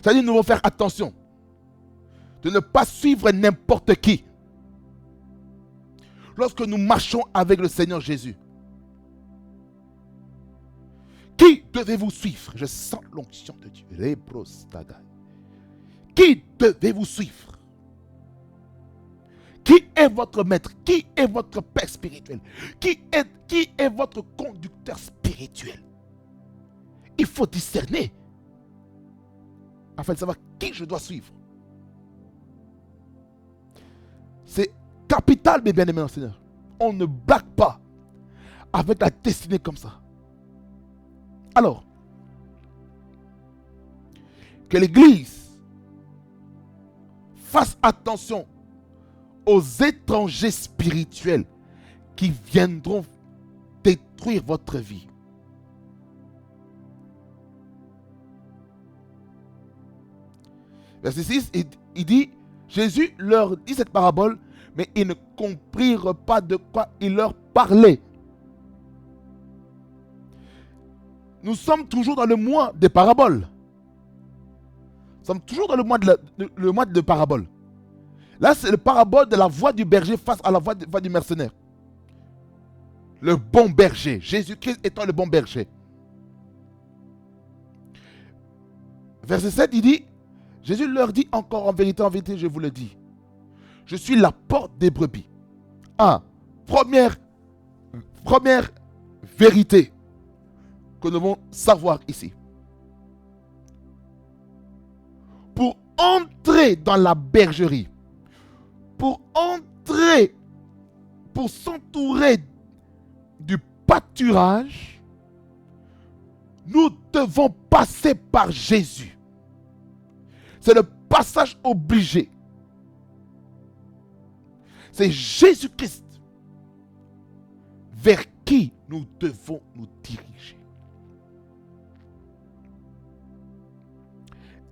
C'est-à-dire nous devons faire attention de ne pas suivre n'importe qui. Lorsque nous marchons avec le Seigneur Jésus, qui devez-vous suivre? Je sens l'onction de Dieu. Qui devez-vous suivre? Qui est votre maître? Qui est votre père spirituel? Qui est votre conducteur spirituel? Il faut discerner afin de savoir qui je dois suivre. C'est capital, mes bien-aimés dans le Seigneur. On ne blague pas avec la destinée comme ça. Alors, que l'Église fasse attention aux étrangers spirituels qui viendront détruire votre vie. Verset 6, il dit, Jésus leur dit cette parabole, mais ils ne comprirent pas de quoi il leur parlait. Nous sommes toujours dans le mois des paraboles. Nous sommes toujours dans le mois de paraboles. Là, c'est le parabole de la voie du berger face à la voie du mercenaire. Le bon berger. Jésus-Christ étant le bon berger. Verset 7, il dit, Jésus leur dit encore, en vérité, je vous le dis. Je suis la porte des brebis. Première vérité que nous devons savoir ici. Pour entrer dans la bergerie, pour s'entourer du pâturage, nous devons passer par Jésus. C'est le passage obligé. C'est Jésus-Christ vers qui nous devons nous diriger.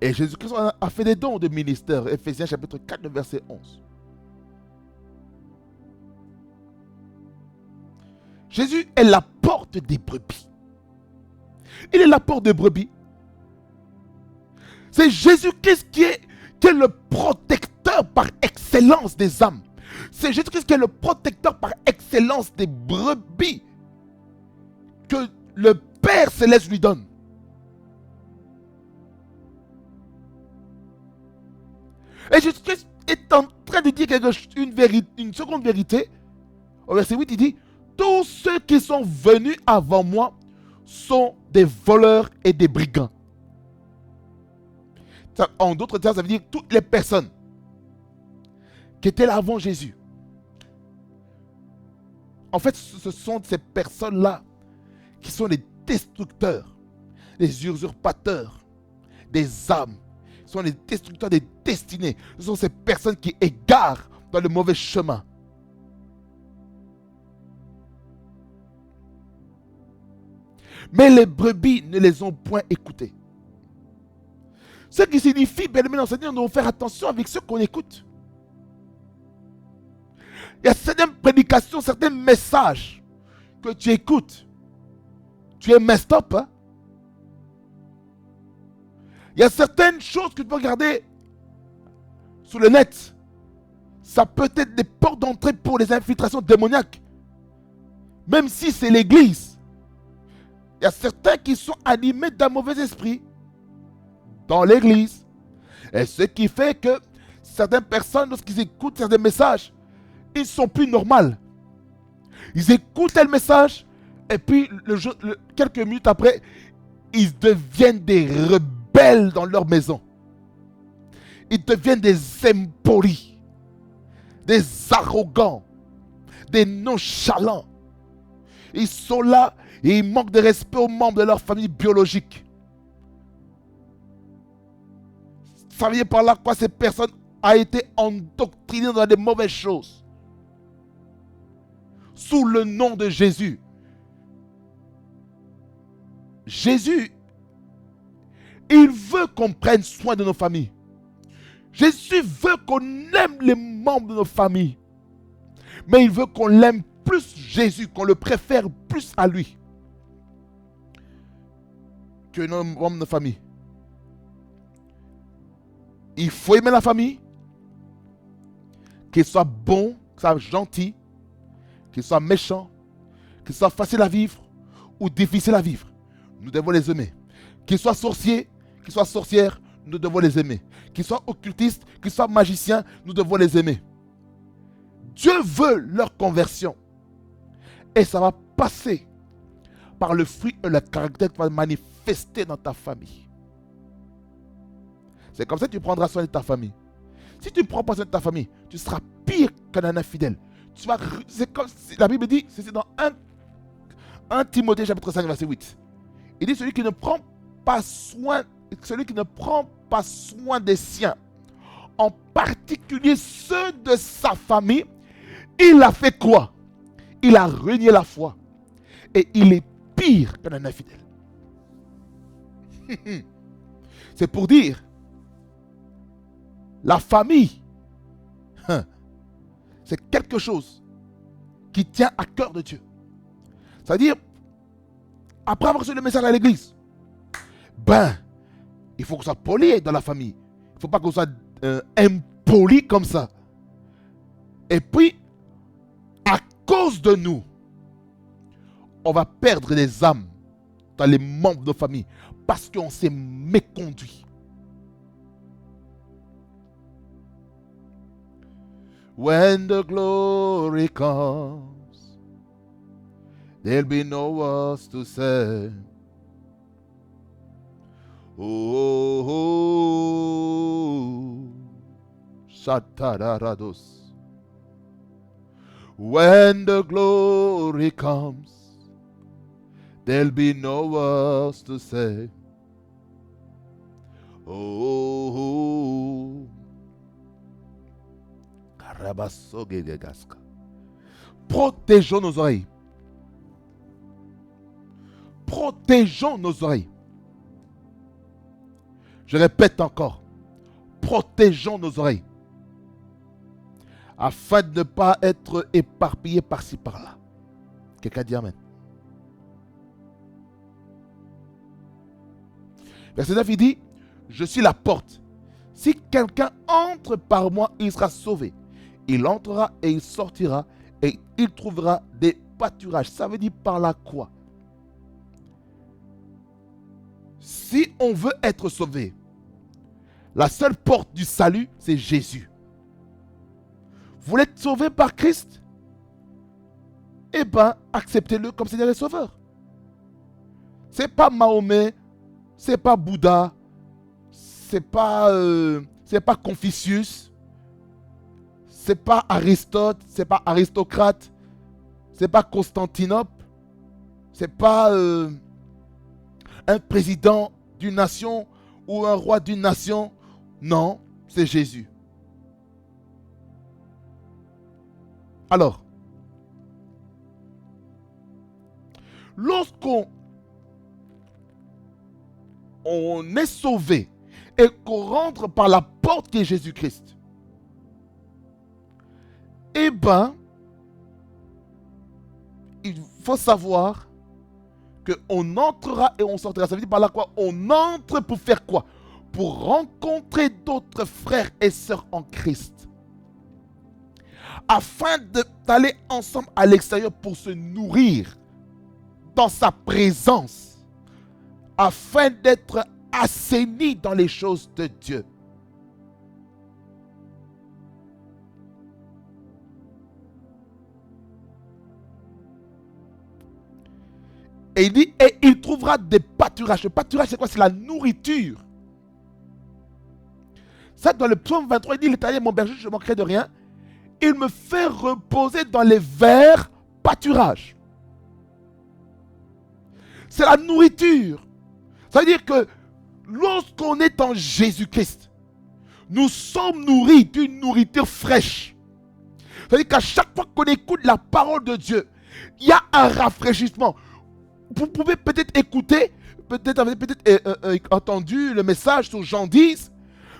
Et Jésus-Christ a fait des dons de ministère. Ephésiens chapitre 4, verset 11. Jésus est la porte des brebis. Il est la porte des brebis. C'est Jésus-Christ qui est le protecteur par excellence des âmes. C'est Jésus-Christ qui est le protecteur par excellence des brebis que le Père Céleste lui donne. Et Jésus-Christ est en train de dire une seconde vérité. Au verset 8, il dit, tous ceux qui sont venus avant moi sont des voleurs et des brigands. En d'autres termes, ça veut dire toutes les personnes qui étaient là avant Jésus. En fait, ce sont ces personnes-là qui sont les destructeurs, les usurpateurs des âmes. Ce sont les destructeurs des destinées. Ce sont ces personnes qui égarent dans le mauvais chemin. Mais les brebis ne les ont point écoutés. Ce qui signifie, bien aimé enseignant, nous devons faire attention avec ce qu'on écoute. Il y a certaines prédications, certains messages que tu écoutes. Tu es messed up. Hein? Il y a certaines choses que tu peux regarder sur le net. Ça peut être des portes d'entrée pour les infiltrations démoniaques. Même si c'est l'église. Il y a certains qui sont animés d'un mauvais esprit dans l'église. Et ce qui fait que certaines personnes, lorsqu'ils écoutent certains messages, ils ne sont plus normaux. Ils écoutent tel message et puis quelques minutes après, ils deviennent des rebelles dans leur maison. Ils deviennent des impolis, des arrogants, des nonchalants. Ils sont là et ils manquent de respect aux membres de leur famille biologique. Ça veut dire par là quoi ces personnes ont été endoctrinées dans des mauvaises choses. Sous le nom de Jésus. Jésus, il veut qu'on prenne soin de nos familles. Jésus veut qu'on aime les membres de nos familles. Mais il veut qu'on l'aime plus Jésus, qu'on le préfère plus à lui que nos membres de nos familles. Il faut aimer la famille, qu'il soit bon, qu'il soit gentil, qu'il soit méchant, qu'il soit facile à vivre ou difficile à vivre. Nous devons les aimer. Qu'il soit sorcier, qu'il soit sorcière, nous devons les aimer. Qu'il soit occultiste, qu'il soit magicien, nous devons les aimer. Dieu veut leur conversion. Et ça va passer par le fruit et le caractère qui va manifester dans ta famille. C'est comme ça que tu prendras soin de ta famille. Si tu ne prends pas soin de ta famille, tu seras pire qu'un infidèle. C'est comme la Bible dit, c'est dans 1 Timothée chapitre 5 verset 8. Il dit celui qui ne prend pas soin des siens, en particulier ceux de sa famille, il a fait quoi? Il a renié la foi. Et il est pire qu'un infidèle. C'est pour dire, la famille, c'est quelque chose qui tient à cœur de Dieu. C'est-à-dire, après avoir reçu le message à l'église, il faut qu'on soit poli dans la famille. Il ne faut pas qu'on soit impoli comme ça. Et puis, à cause de nous, on va perdre des âmes dans les membres de nos familles parce qu'on s'est méconduit. When the glory comes, there'll be no words to say. Oh, Shatarados. When the glory comes, there'll be no words to say. Oh, protégeons nos oreilles. Protégeons nos oreilles. Je répète encore. Protégeons nos oreilles. Afin de ne pas être éparpillés par-ci par-là. Quelqu'un dit amen. Verset 9, il dit, je suis la porte. Si quelqu'un entre par moi, il sera sauvé. Il entrera et il sortira et il trouvera des pâturages. Ça veut dire par là quoi? Si on veut être sauvé, la seule porte du salut, c'est Jésus. Vous voulez être sauvé par Christ? Eh bien, acceptez-le comme Seigneur et Sauveur. Ce n'est pas Mahomet, ce n'est pas Bouddha, ce n'est pas Confucius, ce n'est pas Aristote, ce n'est pas aristocrate, ce n'est pas Constantinople, ce n'est pas un président d'une nation ou un roi d'une nation. Non, c'est Jésus. Alors, lorsqu'on est sauvé et qu'on rentre par la porte qui est Jésus-Christ, eh bien, il faut savoir qu'on entrera et on sortira. Ça veut dire par là quoi? On entre pour faire quoi? Pour rencontrer d'autres frères et sœurs en Christ. Afin d'aller ensemble à l'extérieur pour se nourrir dans sa présence. Afin d'être assainis dans les choses de Dieu. Et il dit, et il trouvera des pâturages. Le pâturage, c'est quoi? C'est la nourriture. Ça, dans le psaume 23, il dit, l'Éternel est mon berger, je ne manquerai de rien. Il me fait reposer dans les verts pâturages. C'est la nourriture. Ça veut dire que lorsqu'on est en Jésus-Christ, nous sommes nourris d'une nourriture fraîche. Ça veut dire qu'à chaque fois qu'on écoute la parole de Dieu, il y a un rafraîchissement. Vous pouvez peut-être écouter, peut-être avez entendu le message sur Jean 10,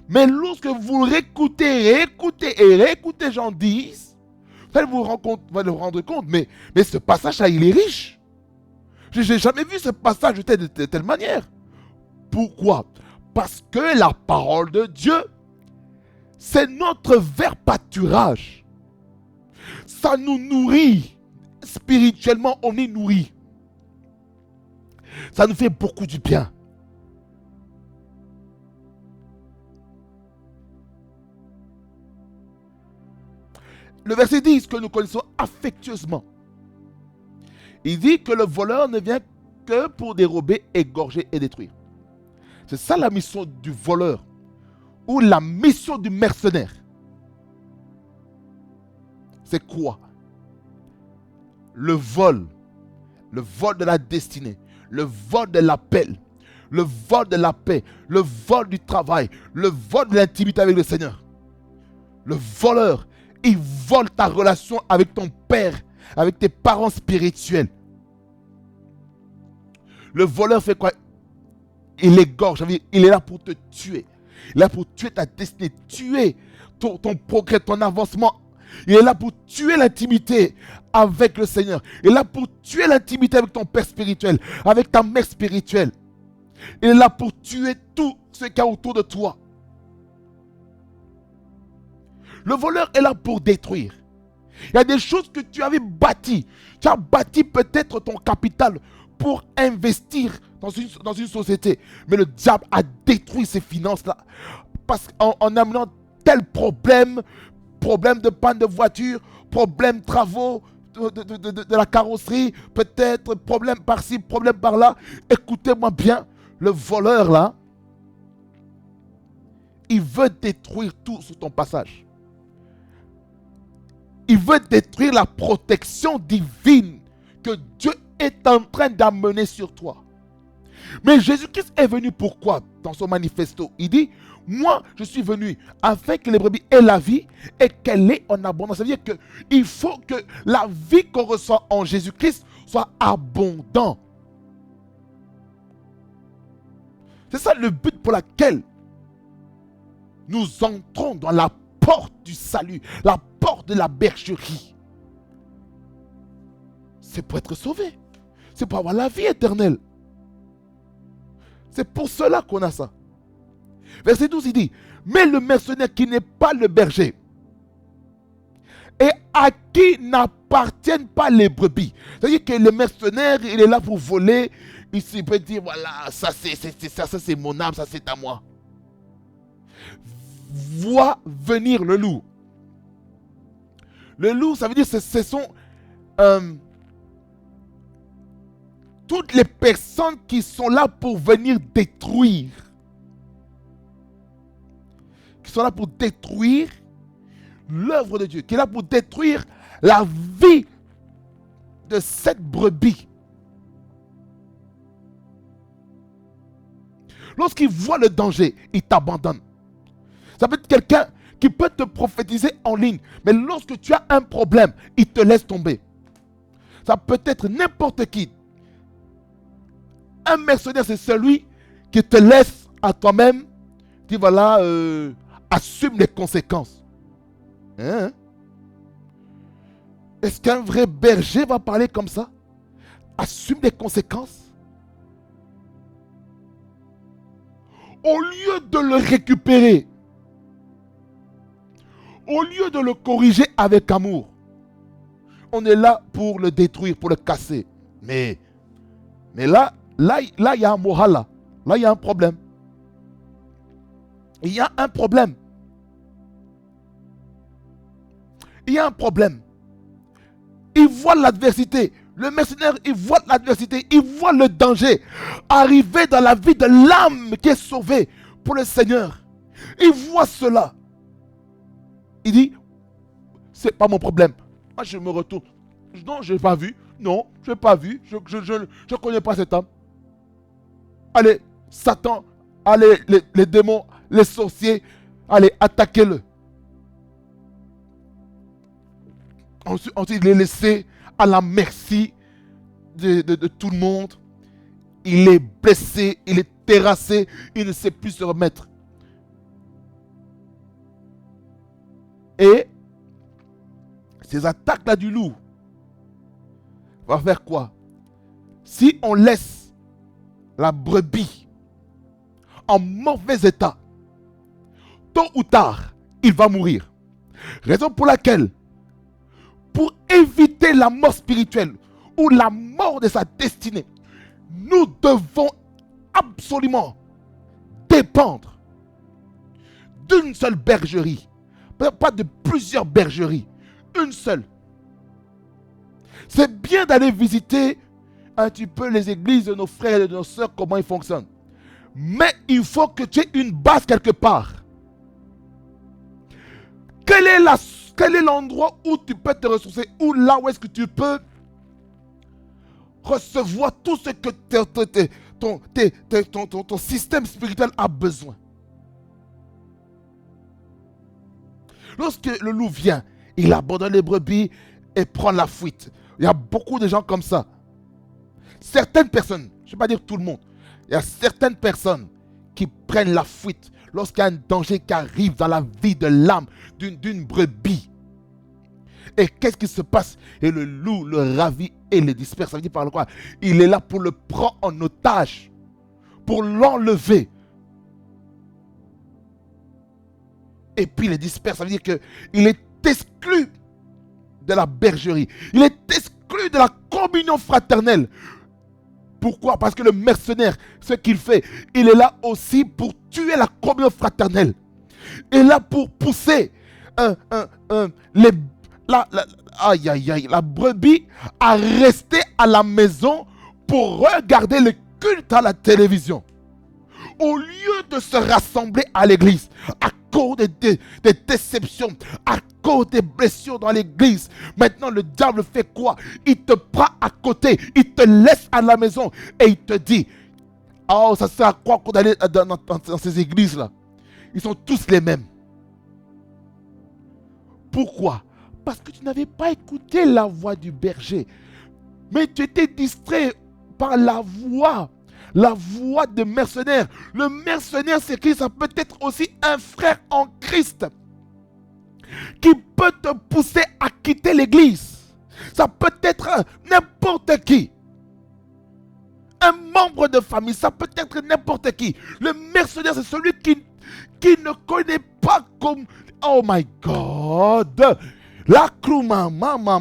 mais lorsque vous réécoutez Jean 10, vous allez vous rendre compte, mais ce passage-là, il est riche. Je n'ai jamais vu ce passage de telle manière. Pourquoi? Parce que la parole de Dieu, c'est notre vert pâturage. Ça nous nourrit. Spirituellement, on est nourri. Ça nous fait beaucoup du bien. Le verset 10 que nous connaissons affectueusement. Il dit que le voleur ne vient que pour dérober, égorger et détruire. C'est ça la mission du voleur ou la mission du mercenaire. C'est quoi? Le vol de la destinée, le vol de l'appel, le vol de la paix, le vol du travail, le vol de l'intimité avec le Seigneur. Le voleur, il vole ta relation avec ton père, avec tes parents spirituels. Le voleur fait quoi? Il égorge, il est là pour te tuer. Il est là pour tuer ta destinée, tuer ton progrès, ton avancement. Il est là pour tuer l'intimité avec le Seigneur. Il est là pour tuer l'intimité avec ton père spirituel, avec ta mère spirituelle. Il est là pour tuer tout ce qu'il y a autour de toi. Le voleur est là pour détruire. Il y a des choses que tu avais bâties. Tu as bâti peut-être ton capital pour investir dans une société. Mais le diable a détruit ces finances-là. Parce qu'en amenant tel problème de panne de voiture, problème de travaux, de la carrosserie, peut-être problème par-ci, problème par-là. Écoutez-moi bien, le voleur là, il veut détruire tout sur ton passage. Il veut détruire la protection divine que Dieu est en train d'amener sur toi. Mais Jésus-Christ est venu pourquoi? Dans son manifesto, il dit, moi je suis venu afin que les brebis aient la vie et qu'elle ait en abondance. Ça veut dire qu'il faut que la vie qu'on reçoit en Jésus-Christ soit abondante. C'est ça le but pour lequel nous entrons dans la porte du salut, la porte de la bergerie. C'est pour être sauvé. C'est pour avoir la vie éternelle. C'est pour cela qu'on a ça. Verset 12, il dit, mais le mercenaire qui n'est pas le berger et à qui n'appartiennent pas les brebis. C'est-à-dire que le mercenaire, il est là pour voler. Il peut dire, voilà, ça c'est mon âme, ça c'est à moi. Voit venir le loup. Le loup, ça veut dire, ce sont toutes les personnes qui sont là pour venir détruire. Qui sont là pour détruire l'œuvre de Dieu. Qui est là pour détruire la vie de cette brebis. Lorsqu'il voit le danger, il t'abandonne. Ça peut être quelqu'un qui peut te prophétiser en ligne. Mais lorsque tu as un problème, il te laisse tomber. Ça peut être n'importe qui. Un mercenaire, c'est celui qui te laisse à toi-même. Qui voilà, assume les conséquences. Hein? Est-ce qu'un vrai berger va parler comme ça? Assume les conséquences. Au lieu de le récupérer, au lieu de le corriger avec amour, on est là pour le détruire, pour le casser. Mais là, il y a un moral. Là, il y a un problème. Il y a un problème. Il y a un problème. Il voit l'adversité. Le mercenaire, il voit l'adversité. Il voit le danger arriver dans la vie de l'âme qui est sauvée pour le Seigneur. Il voit cela. Il dit, c'est pas mon problème. Moi, je me retourne. Non, je n'ai pas vu. Non, je n'ai pas vu. Je ne connais pas cet homme. Allez, Satan, allez, les démons, les sorciers, allez, attaquez-le. Ensuite, il est laissé à la merci de tout le monde. Il est blessé, il est terrassé, il ne sait plus se remettre. Et ces attaques-là du loup va faire quoi? Si on laisse la brebis en mauvais état, tôt ou tard, il va mourir. Raison pour laquelle, pour éviter la mort spirituelle ou la mort de sa destinée, nous devons absolument dépendre d'une seule bergerie. Pas de plusieurs bergeries. Une seule. C'est bien d'aller visiter un petit peu les églises de nos frères et de nos sœurs, comment ils fonctionnent. Mais il faut que tu aies une base quelque part. Quel est l'endroit où tu peux te ressourcer? Ou là où est-ce que tu peux recevoir tout ce que ton système spirituel a besoin? Lorsque le loup vient, il abandonne les brebis et prend la fuite. Il y a beaucoup de gens comme ça. Certaines personnes, je ne vais pas dire tout le monde, il y a certaines personnes qui prennent la fuite lorsqu'il y a un danger qui arrive dans la vie de l'âme d'une brebis. Et qu'est-ce qui se passe? Et le loup le ravit et le disperse. Ça veut dire par quoi? Il est là pour le prendre en otage, pour l'enlever. Et puis il le disperse. Ça veut dire qu'il est exclu de la bergerie. Il est exclu de la communion fraternelle. Pourquoi? Parce que le mercenaire, ce qu'il fait, il est là aussi pour tuer la communion fraternelle. Il est là pour pousser la brebis à rester à la maison pour regarder le culte à la télévision. Au lieu de se rassembler à l'église, à cause des déceptions, à cause des blessures dans l'église, maintenant le diable fait quoi? Il te prend à côté, il te laisse à la maison et il te dit, oh, ça sert à quoi qu'on allait dans ces églises-là? Ils sont tous les mêmes. Pourquoi? Parce que tu n'avais pas écouté la voix du berger, mais tu étais distrait par la voix de mercenaire. Le mercenaire, c'est qui? Ça peut être aussi un frère en Christ qui peut te pousser à quitter l'église. Ça peut être n'importe qui. Un membre de famille, ça peut être n'importe qui. Le mercenaire, c'est celui qui ne connaît pas comme... Oh my God! La kruma mama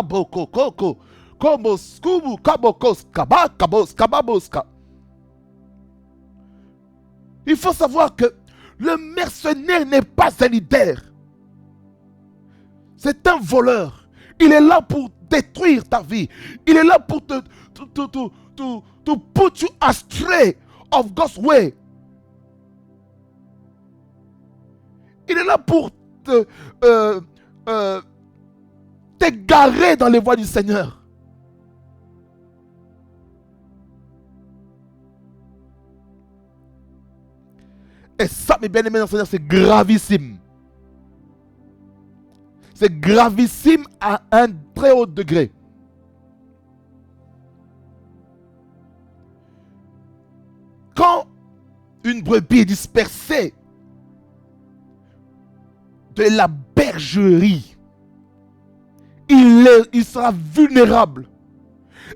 boko koko kobo skubu kabokos kaba kabos kababoska. Il faut savoir que le mercenaire n'est pas un leader. C'est un voleur. Il est là pour détruire ta vie. Il est là pour te put you astray of God's way. Il est là pour t'égarer dans les voies du Seigneur. Et ça, mes bien-aimés dans le Seigneur, c'est gravissime. C'est gravissime à un très haut degré. Quand une brebis est dispersée de la bergerie, il sera vulnérable.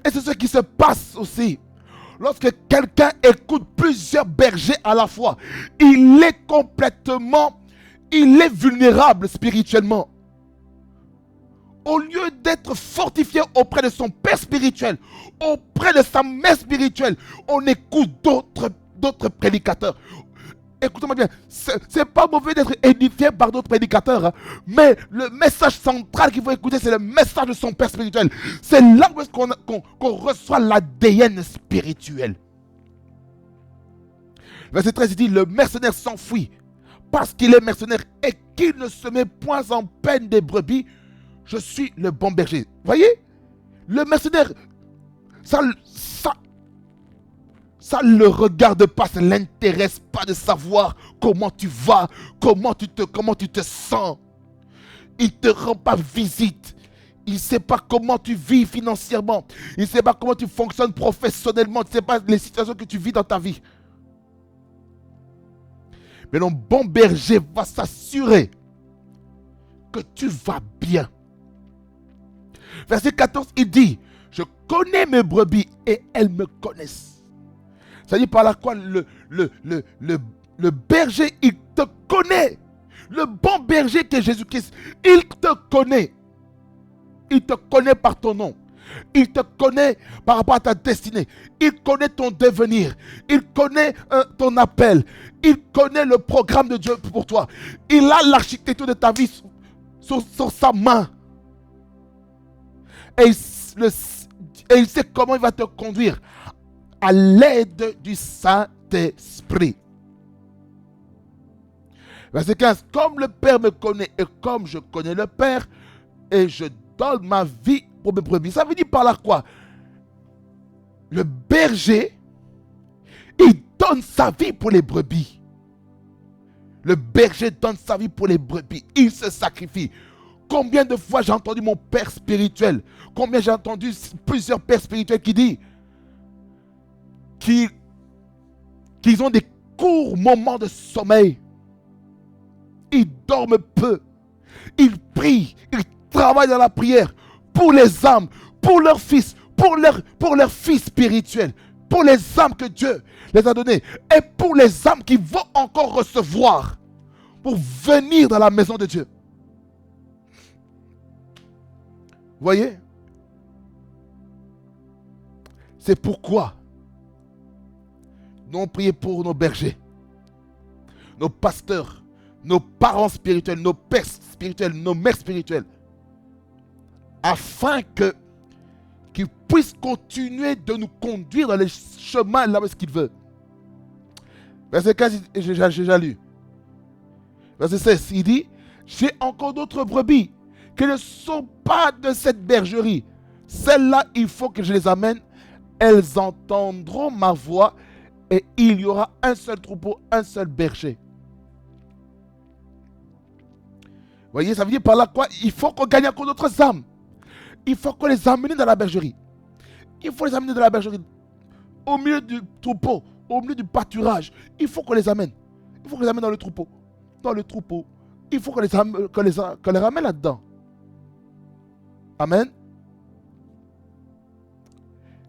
Et c'est ce qui se passe aussi. Lorsque quelqu'un écoute plusieurs bergers à la fois, il est vulnérable spirituellement. Au lieu d'être fortifié auprès de son père spirituel, auprès de sa mère spirituelle, on écoute d'autres prédicateurs. Écoutez-moi bien, c'est pas mauvais d'être édifié par d'autres prédicateurs, hein, mais le message central qu'il faut écouter, c'est le message de son père spirituel. C'est là où est-ce qu'on reçoit l'ADN spirituel. Verset 13, il dit, le mercenaire s'enfuit parce qu'il est mercenaire et qu'il ne se met point en peine des brebis. Je suis le bon berger. Voyez, le mercenaire, ça ne le regarde pas, ça ne l'intéresse pas de savoir comment tu vas, comment tu te sens. Il ne te rend pas visite. Il ne sait pas comment tu vis financièrement. Il ne sait pas comment tu fonctionnes professionnellement. Il ne sait pas les situations que tu vis dans ta vie. Mais le bon berger va s'assurer que tu vas bien. Verset 14, il dit, je connais mes brebis et elles me connaissent. Ça dit par là quoi le berger, il te connaît. Le bon berger qui est Jésus-Christ, il te connaît. Il te connaît par ton nom. Il te connaît par rapport à ta destinée. Il connaît ton devenir. Il connaît ton appel. Il connaît le programme de Dieu pour toi. Il a l'architecture de ta vie sur sa main. Et il sait comment il va te conduire à l'aide du Saint-Esprit. Verset 15. Comme le Père me connaît et comme je connais le Père, et je donne ma vie pour mes brebis. Ça veut dire par là quoi? Le berger, il donne sa vie pour les brebis. Le berger donne sa vie pour les brebis. Il se sacrifie. Combien de fois j'ai entendu mon père spirituel, combien j'ai entendu plusieurs pères spirituels qui disent qu'ils ont des courts moments de sommeil. Ils dorment peu. Ils prient, ils travaillent dans la prière pour les âmes, pour leurs fils, pour leurs fils spirituels, pour les âmes que Dieu les a données et pour les âmes qui vont encore recevoir pour venir dans la maison de Dieu. Vous voyez? C'est pourquoi nous prions pour nos bergers, nos pasteurs, nos parents spirituels, nos pères spirituels, nos mères spirituelles, afin qu'ils puissent continuer de nous conduire dans les chemins là où est-ce qu'ils veulent. Verset 15, j'ai déjà lu. Verset 16, il dit, j'ai encore d'autres brebis qui ne sont pas de cette bergerie. Celles-là, il faut que je les amène. Elles entendront ma voix et il y aura un seul troupeau, un seul berger. Vous voyez, ça veut dire par là quoi? Il faut qu'on gagne encore d'autres âmes. Il faut qu'on les amène dans la bergerie. Il faut les amener dans la bergerie. Au milieu du troupeau, au milieu du pâturage. Il faut qu'on les amène. Il faut qu'on les amène dans le troupeau. Dans le troupeau. Il faut qu'on les ramène là-dedans. Amen.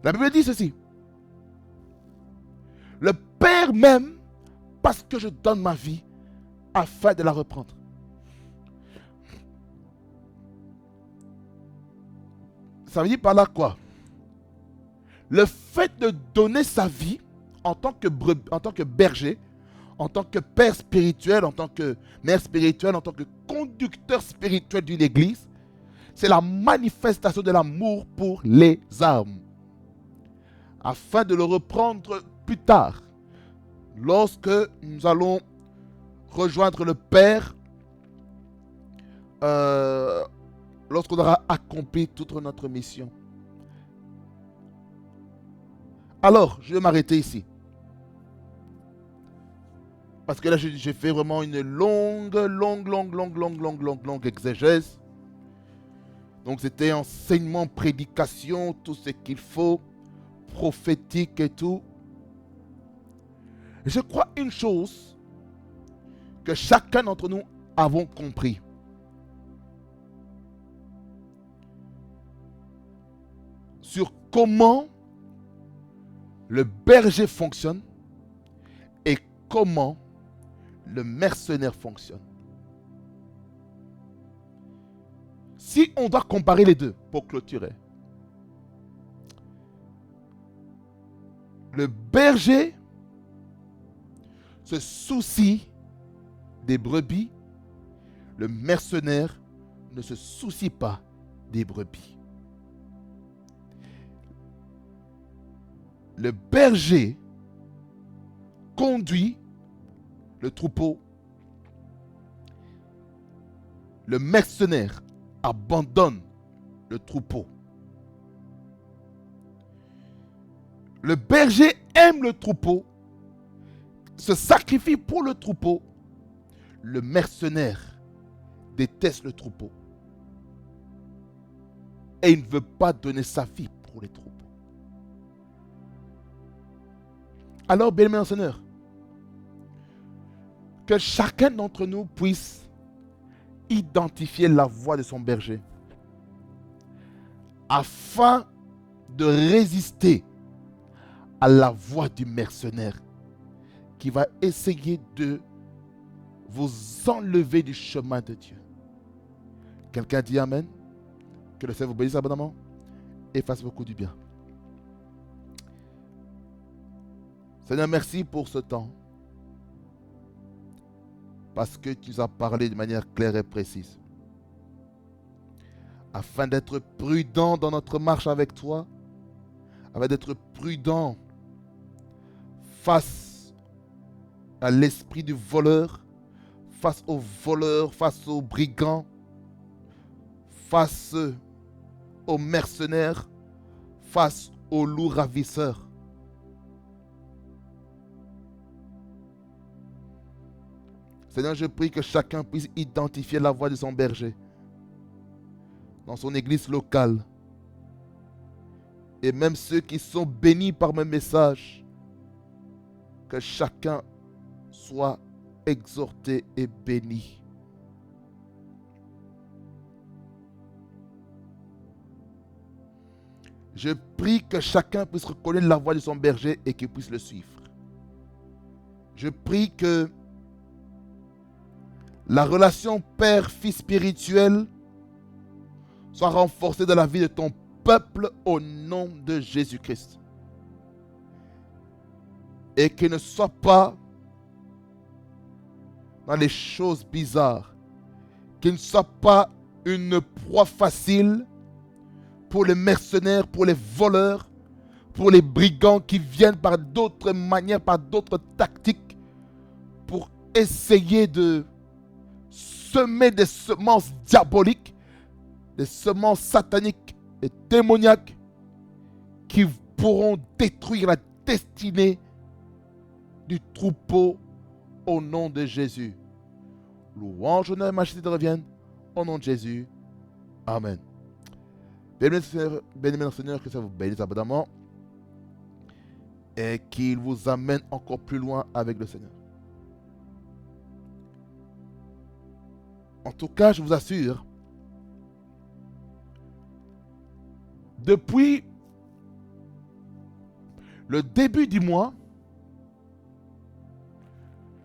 La Bible dit ceci. Le Père m'aime parce que je donne ma vie afin de la reprendre. Ça veut dire par là quoi? Le fait de donner sa vie en tant que berger, en tant que père spirituel, en tant que mère spirituelle, en tant que conducteur spirituel d'une église, c'est la manifestation de l'amour pour les âmes. Afin de le reprendre plus tard, lorsque nous allons rejoindre le Père, lorsqu'on aura accompli toute notre mission. Alors, je vais m'arrêter ici. Parce que là, j'ai fait vraiment une longue exégèse. Donc, c'était enseignement, prédication, tout ce qu'il faut, prophétique et tout. Je crois une chose que chacun d'entre nous avons compris. Sur comment le berger fonctionne et comment le mercenaire fonctionne. Si on doit comparer les deux pour clôturer, le berger se soucie des brebis, le mercenaire ne se soucie pas des brebis. Le berger conduit le troupeau. Le mercenaire abandonne le troupeau. Le berger aime le troupeau, se sacrifie pour le troupeau. Le mercenaire déteste le troupeau. Et il ne veut pas donner sa vie pour les troupeaux. Alors, bien-aimés Seigneur, que chacun d'entre nous puisse identifier la voix de son berger afin de résister à la voix du mercenaire qui va essayer de vous enlever du chemin de Dieu. Quelqu'un dit Amen? Que le Seigneur vous bénisse abondamment et fasse beaucoup du bien. Seigneur, merci pour ce temps. Parce que tu nous as parlé de manière claire et précise. Afin d'être prudent dans notre marche avec toi, afin d'être prudent face à l'esprit du voleur, face aux voleurs, face aux brigands, face aux mercenaires, face aux loups ravisseurs. Seigneur, je prie que chacun puisse identifier la voix de son berger dans son église locale. Et même ceux qui sont bénis par mes messages, que chacun soit exhorté et béni. Je prie que chacun puisse reconnaître la voix de son berger et qu'il puisse le suivre. Je prie que la relation père-fils spirituelle soit renforcée dans la vie de ton peuple au nom de Jésus-Christ. Et qu'il ne soit pas dans les choses bizarres, qu'il ne soit pas une proie facile pour les mercenaires, pour les voleurs, pour les brigands qui viennent par d'autres manières, par d'autres tactiques, pour essayer de semer des semences diaboliques, des semences sataniques et démoniaques qui pourront détruire la destinée du troupeau au nom de Jésus. Louange, honneur et majesté te reviennent au nom de Jésus. Amen. Bénis le Seigneur, que ça vous bénisse abondamment et qu'il vous amène encore plus loin avec le Seigneur. En tout cas, je vous assure, depuis le début du mois,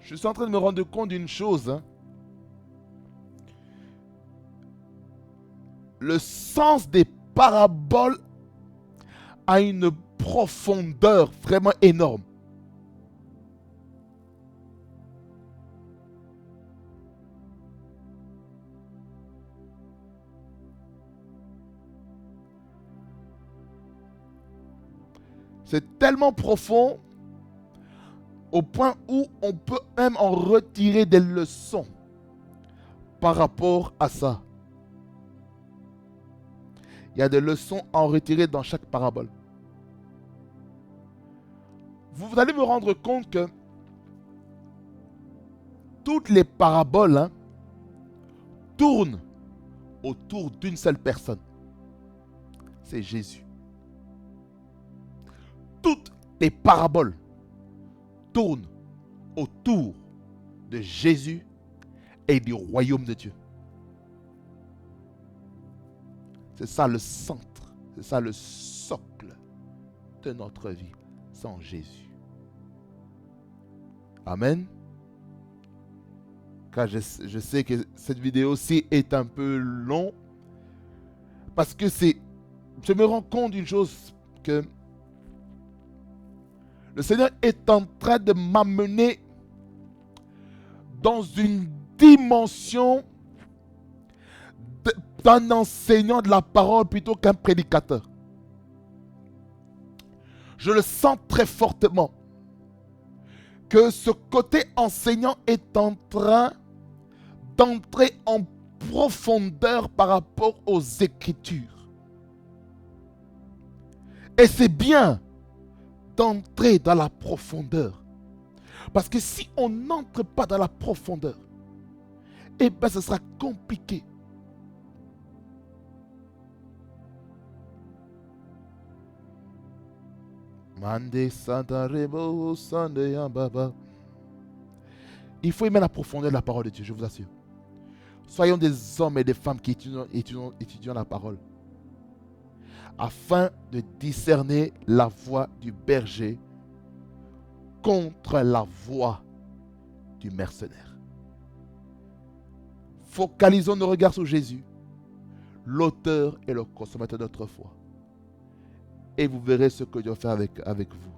je suis en train de me rendre compte d'une chose. Le sens des paraboles a une profondeur vraiment énorme. C'est tellement profond au point où on peut même en retirer des leçons par rapport à ça. Il y a des leçons à en retirer dans chaque parabole. Vous allez vous rendre compte que toutes les paraboles tournent autour d'une seule personne. C'est Jésus. Toutes les paraboles tournent autour de Jésus et du royaume de Dieu. C'est ça le centre, c'est ça le socle de notre vie sans Jésus. Amen. Car je sais que cette vidéo-ci est un peu longue parce que je me rends compte d'une chose, que le Seigneur est en train de m'amener dans une dimension d'un enseignant de la parole plutôt qu'un prédicateur. Je le sens très fortement que ce côté enseignant est en train d'entrer en profondeur par rapport aux Écritures. Et c'est bien d'entrer dans la profondeur. Parce que si on n'entre pas dans la profondeur, eh bien ce sera compliqué. Il faut aimer la profondeur de la parole de Dieu, je vous assure. Soyons des hommes et des femmes qui étudions la parole, afin de discerner la voix du berger contre la voix du mercenaire. Focalisons nos regards sur Jésus, l'auteur et le consommateur de notre foi. Et vous verrez ce que Dieu fait avec vous.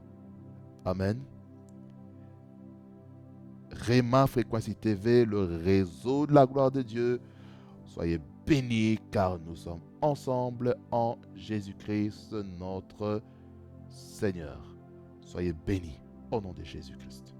Amen. Réma Fréquency TV, le réseau de la gloire de Dieu. Soyez bénis car nous sommes ensemble en Jésus-Christ, notre Seigneur. Soyez bénis au nom de Jésus-Christ.